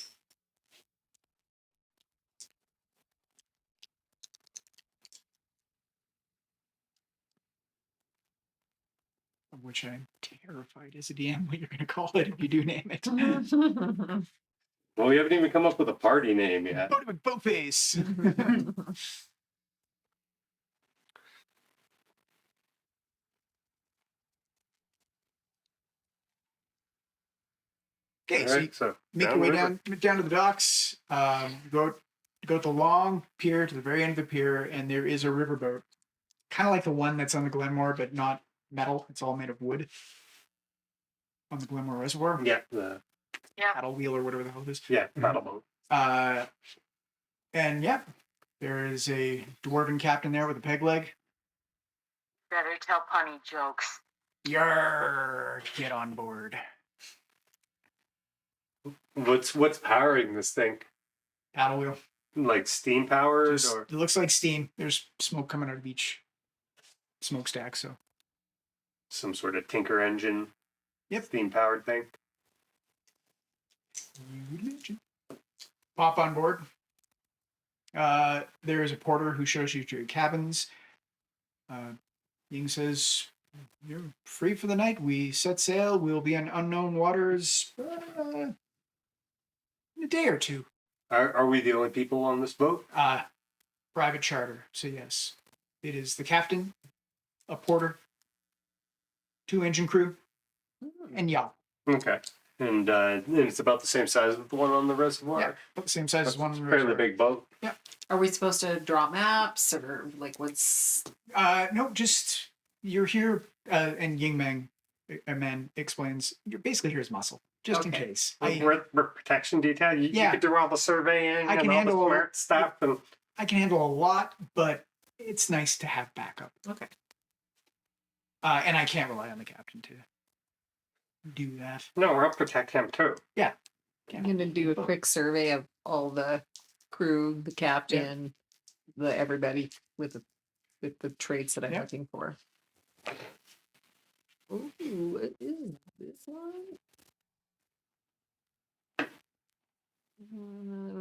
Of which I'm terrified as a DM what you're going to call it if you do name it. Well, we haven't even come up with a party name yet. Bodie McBoatface. Okay, All so you right, so make your way downriver. down to the docks. Go the long pier to the very end of the pier, and there is a riverboat, kind of like the one that's on the Glenmore, but not metal. It's all made of wood. On the Glenmore Reservoir, Yeah, the paddle wheel or whatever the hell it is. paddle boat. And yeah, there is a dwarven captain there with a peg leg. Better tell punny jokes. Yarr, get on board. What's powering this thing? Paddle wheel. Like steam powered Just, or it looks like steam. There's smoke coming out of each smokestack. So some sort of tinker engine? Yep. Steam powered thing. religion. Pop on board. There is a porter who shows you to your cabins. Ying says, "You're free for the night. We set sail. We'll be in unknown waters in a day or two." Are we the only people on this boat? Private charter. So yes, it is the captain, a porter, 2 engine crew, and yacht. Okay. And it's about the same size as the one on the reservoir. Yeah, about the same size as one. Fairly big boat. Are we supposed to draw maps or like what's? No, just you're here, and Ying Man explains. You're basically here as muscle, just in Okay. case. We're protection detail. You Yeah. could do all the surveying I and can all the handle- smart stuff. And I can handle a lot, but it's nice to have backup. Okay. And I can't rely on the captain to do that. no, we'll protect him too. I'm gonna do a quick survey of all the crew, the captain, the everybody with the traits that I'm Yeah. looking for. Ooh, what is this one?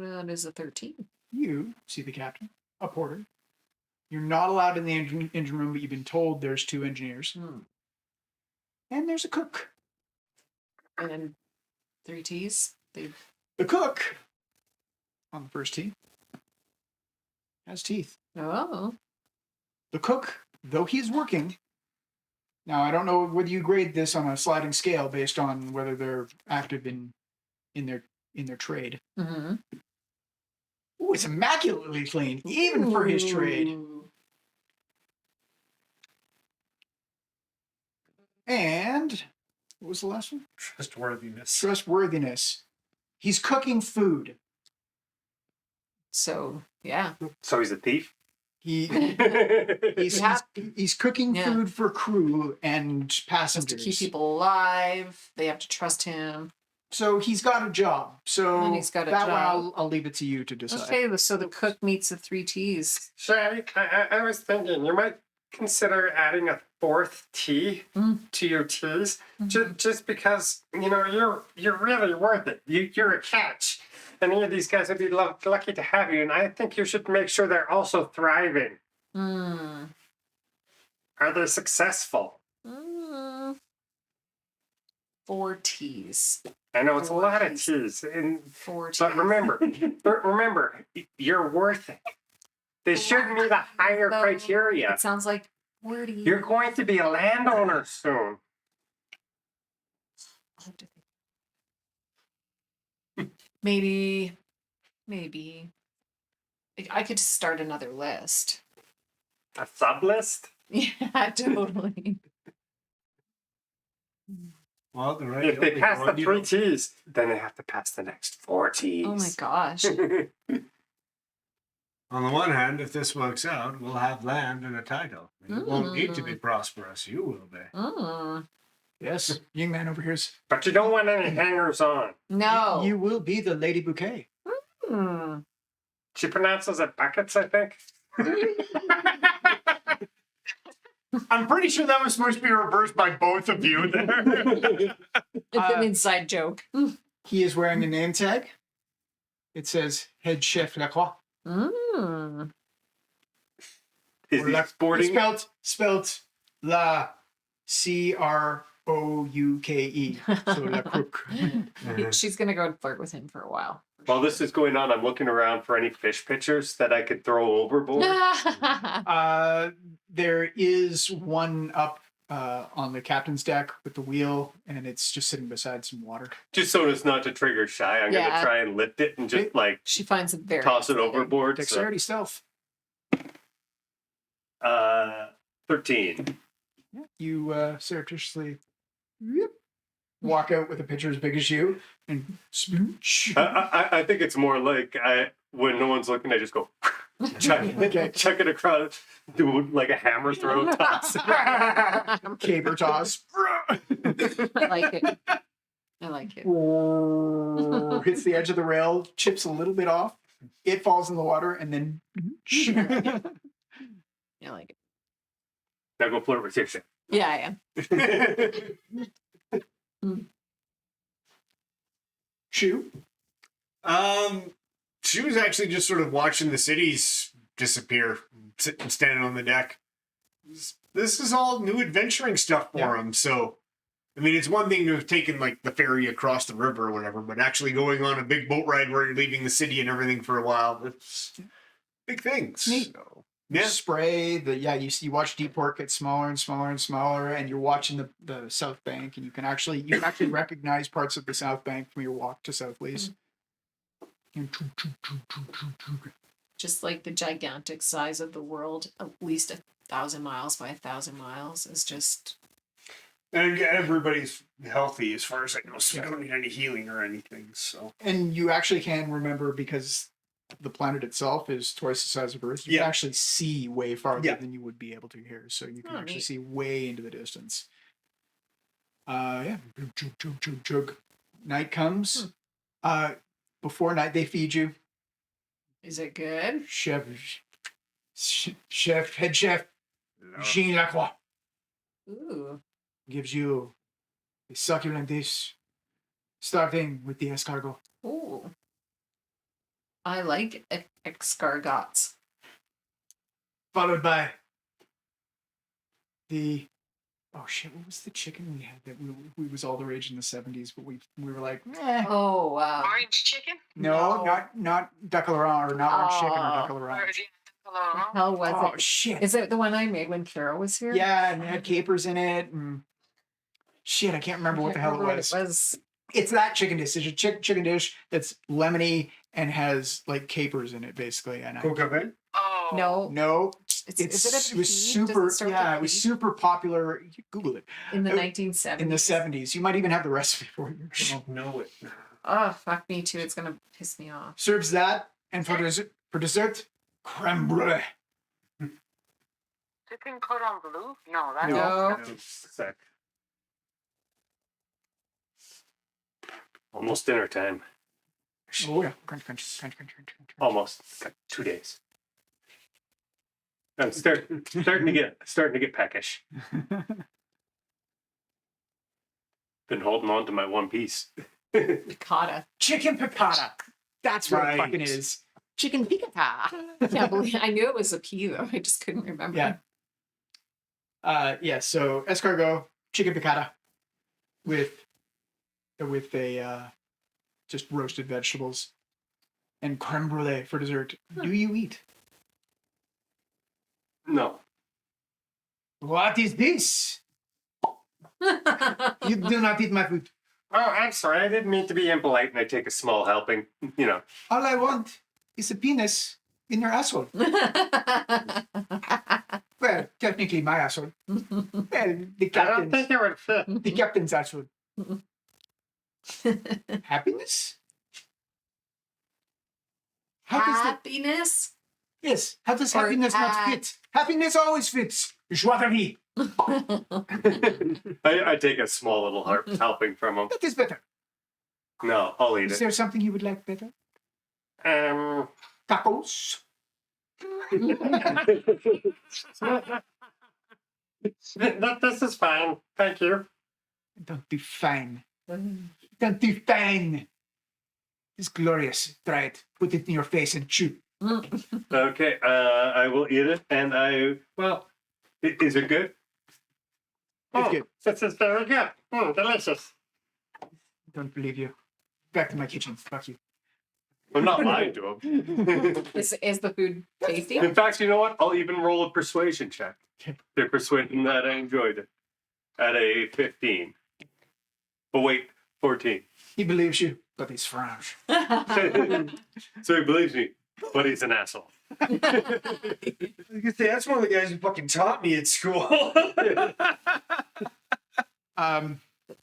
That is a 13. You see the captain, a porter. You're not allowed in the engine room, but you've been told there's 2 engineers. And there's a cook. And 3 T's. The cook, on the first tee, has teeth. Oh. The cook, though he's working, now I don't know whether you grade this on a sliding scale based on whether they're active in their trade. Mm-hmm. Ooh, it's immaculately clean, even for his trade. And what was the last one? Trustworthiness. Trustworthiness. He's cooking food. So, yeah. So he's a thief? He's Yeah. cooking Yeah. food for crew and Just passengers. to keep people alive. They have to trust him. So he's got a job. So And he's got a that job. one I'll leave it to you to decide. Okay, so the cook meets the 3 T's. Shay, I was thinking you might consider adding a 4th T to your T's, just because you're really worth it. You're a catch. Any of these guys would be lucky to have you, and I think you should make sure they're also thriving. Mm. Are they successful? 4 T's. I know it's a 4 lot of T's. T's, 4 T's. but remember, you're worth it. They should meet a higher Though, criteria. It sounds like wordy. You're going to be a landowner soon. I'll have to think. Maybe. I could start another list. A sub list? Yeah, totally. Well, the right. If they pass the 3 T's, then they have to pass the next 4 T's. Oh my gosh. On the one hand, if this works out, we'll have land and a title. You won't need to be prosperous. You will be. Yes, young man over here's. But you don't want any hangers on. No. You will be the Lady Bouquet. Hmm. She pronounces it buckets, I think. I'm pretty sure that was supposed to be reversed by both of you there. It's an inside joke. He is wearing a name tag. It says Head Chef Lacroix. Mm. Is he sporting? Spelt La Crouke. So La Crook. She's gonna go and flirt with him for a while. While this is going on, I'm looking around for any fish pictures that I could throw overboard. There is one up on the captain's deck with the wheel, and it's just sitting beside some water. Just so as not to trigger Shy, I'm Yeah. gonna try and lift it and just like She finds it very toss it exciting. overboard. So, Dexterity stealth. 13. Yeah. You surreptitiously walk out with a pitcher as big as you and smooch. I think it's more like when no one's looking, I just go chuck it across, do like a hammer throw toss. Caber toss. I like it. I like it. Hits the edge of the rail, chips a little bit off. It falls in the water, and then I like it. Now go flirt with your shit. Yeah, I am. Shoe. She was actually just sort of watching the cities disappear, sitting, standing on the deck. This is all new adventuring stuff for him. So, I mean, it's one thing to have taken like the ferry across the river or whatever, but actually going on a big boat ride where you're leaving the city and everything for a while, it's big things. Neat. So, You spray you watch Deep Pork get smaller and smaller and smaller, and you're watching the South Bank, and you can actually recognize parts of the South Bank from your walk to South Lease. Just like the gigantic size of the world, at least 1,000 miles by 1,000 miles is just. And everybody's healthy as far as I know, so we don't need any healing or anything. So, And you actually can remember, because the planet itself is twice the size of Earth, you can actually see way farther than you would be able to here. So you can actually neat. see way into the distance. Chug. Night comes. Before night, they feed you. Is it good? Head chef, Jean Lacroix. Ooh. Gives you a succulent dish, starting with the escargot. Ooh. I like escargots. Followed by the oh shit, what was the chicken we had that we was all the rage in the 70s, but we were like, eh. Oh, Orange chicken? No, No. not duck or not orange chicken or duck Or is it the hell was Oh it? shit. Is it the one I made when Carol was here? Yeah, and it had capers in it and shit, I can't remember what the hell it was. It's that chicken dish. It's a chicken dish that's lemony and has like capers in it, basically. And Coca Oh. no, Is it a it was P? super. Does it start with Yeah, a it was P? super popular. You can Google it In the it- 1970s. in the 70s. You might even have the recipe for it. I don't know it. Oh, fuck me too. It's going to piss me off. Serves that, and for dessert, creme brulee. Chicken cordon bleu? No, that's No. Sec. Almost dinner time. Oh yeah, crunch. Almost. Got 2 days. I'm starting to get peckish. Been holding on to my one piece. Piccata. Chicken piccata. That's what it Right. fucking is. Chicken piccata. I can't believe I knew it was a P though. I just couldn't remember. Yeah. Yeah. So escargot, chicken piccata, with a just roasted vegetables, and creme brulee for dessert. Do you eat? No. What is this? You do not eat my food. Oh, I'm sorry. I didn't mean to be impolite, and I take a small helping. You know. All I want is a penis in your asshole. Well, technically my asshole. Well, the I don't captain's, think it would fit. the captain's asshole. Happiness? How does that? Happiness? Yes. How does Or happiness not at- fit? Happiness always fits. Joie de vie. I take a small little helping from him. That is better. No, I'll eat Is it. there something you would like better? Tacos. This is fine. Thank you. Don't do fine. Don't do fine. It's glorious. Try it. Put it in your face and chew. Okay, I will eat it, and is it good? It's good. This is very good. Delicious. Don't believe you. Back to my kitchen. Fuck you. I'm not lying to him. Is the food tasty? In fact, you know what? I'll even roll a persuasion check. They're persuading that I enjoyed it at a 15. Oh wait, 14. He believes you, but he's French. So he believes me, but he's an asshole. I could say that's one of the guys who fucking taught me at school.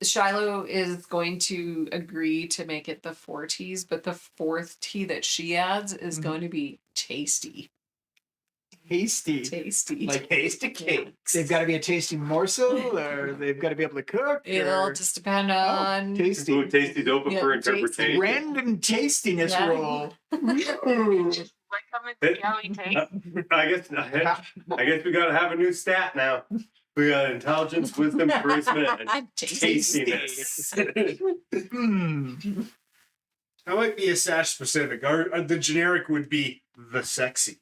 Shiloh is going to agree to make it the 4 teas, but the 4th tea that she adds is going to be tasty. Tasty. Tasty. Like tasty cakes. They've got to be a tasty morsel, or they've got to be able to cook. It'll or- just depend on. tasty. Ooh, Tasty's open Yeah, for tasty. interpretation. Random tastiness Yeah. roll. like coming to see how he takes. I guess we gotta have a new stat now. We got intelligence, wisdom, charisma, and tastiness. Mm. That might be a Sash specific. The generic would be the sexy.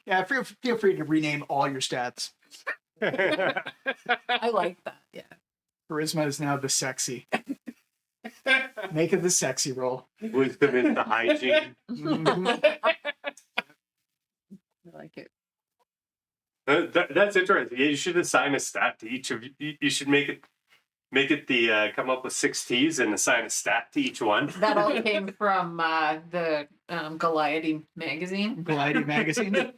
Yeah, feel free to rename all your stats. I like that. Yeah. Charisma is now the sexy. Make it the sexy roll. Wisdom is the hygiene. Mhm. I like it. That's interesting. You should assign a stat to each of you. You should make it the come up with 6 T's and assign a stat to each one. That all came from the Goliath magazine. Goliath magazine.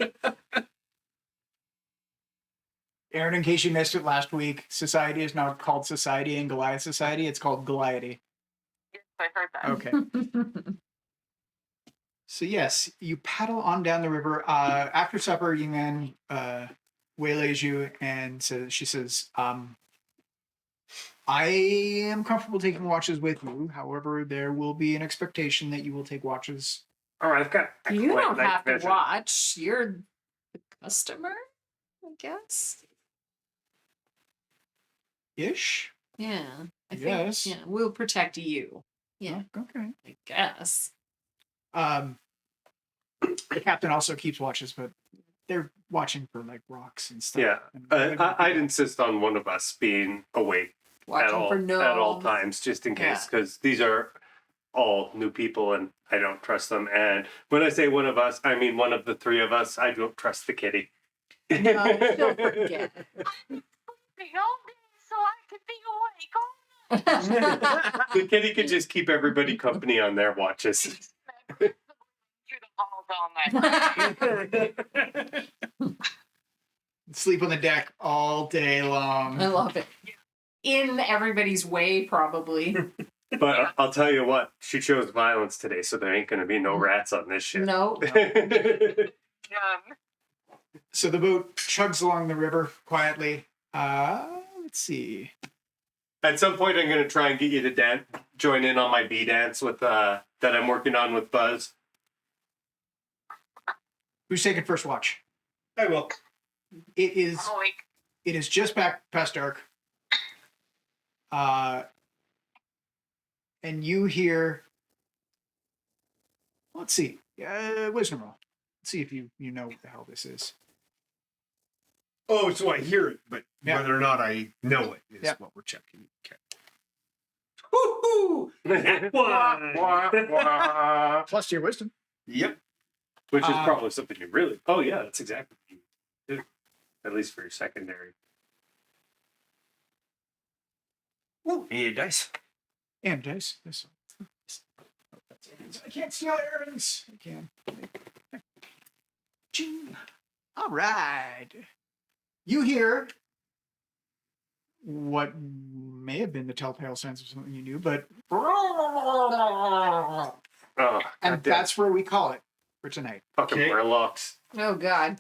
Aaron, in case you missed it last week, Society is not called Society and Goliath Society. It's called Goliath. Yes, I heard that. Okay. So yes, you paddle on down the river. After supper, Ying'an waylays you and she says, I am comfortable taking watches with you. However, there will be an expectation that you will take watches. Oh, I've got. You quite don't night have to vision. watch. You're the customer. I guess. Ish. Yeah. I think. Yes. Yeah, we'll protect you. Yeah, Oh, okay. I guess. The captain also keeps watches, but they're watching for like rocks and stuff. Yeah. And I'd insist on one of us being awake Watching for at all gnomes. times, just in Yeah. case, because these are all new people and I don't trust them. And when I say one of us, I mean one of the three of us. I don't trust the kitty. No, she'll forget. The old days so I could be awake all The kitty could just keep everybody company on their watches. through the halls all night. sleep on the deck all day long. I love it. In everybody's way, probably. But I'll tell you what, she chose violence today, so there ain't going to be no rats on this ship. No. So the boat chugs along the river quietly. Let's see. At some point, I'm going to try and get you to join in on my bee dance with that I'm working on with Buzz. Who's taking first watch? I will. It is. I'm awake. It is just past dark. And you hear. Let's see. Wisdom roll. Let's see if you know what the hell this is. Oh, so I hear it, but Yeah. whether or not I know it is Yeah. what we're checking. Okay. Woohoo! That one. Plus to your wisdom. Yep. Which is probably something you really. Oh, yeah, that's exactly what you do. At least for your secondary. Ooh, need a dice. And dice. This one. I can't steal Erin's. I can. Ching. All right. You hear what may have been the telltale signs of something you knew, but Oh, and that's where we call it for tonight. fucking Okay. Murlocs. Oh, God.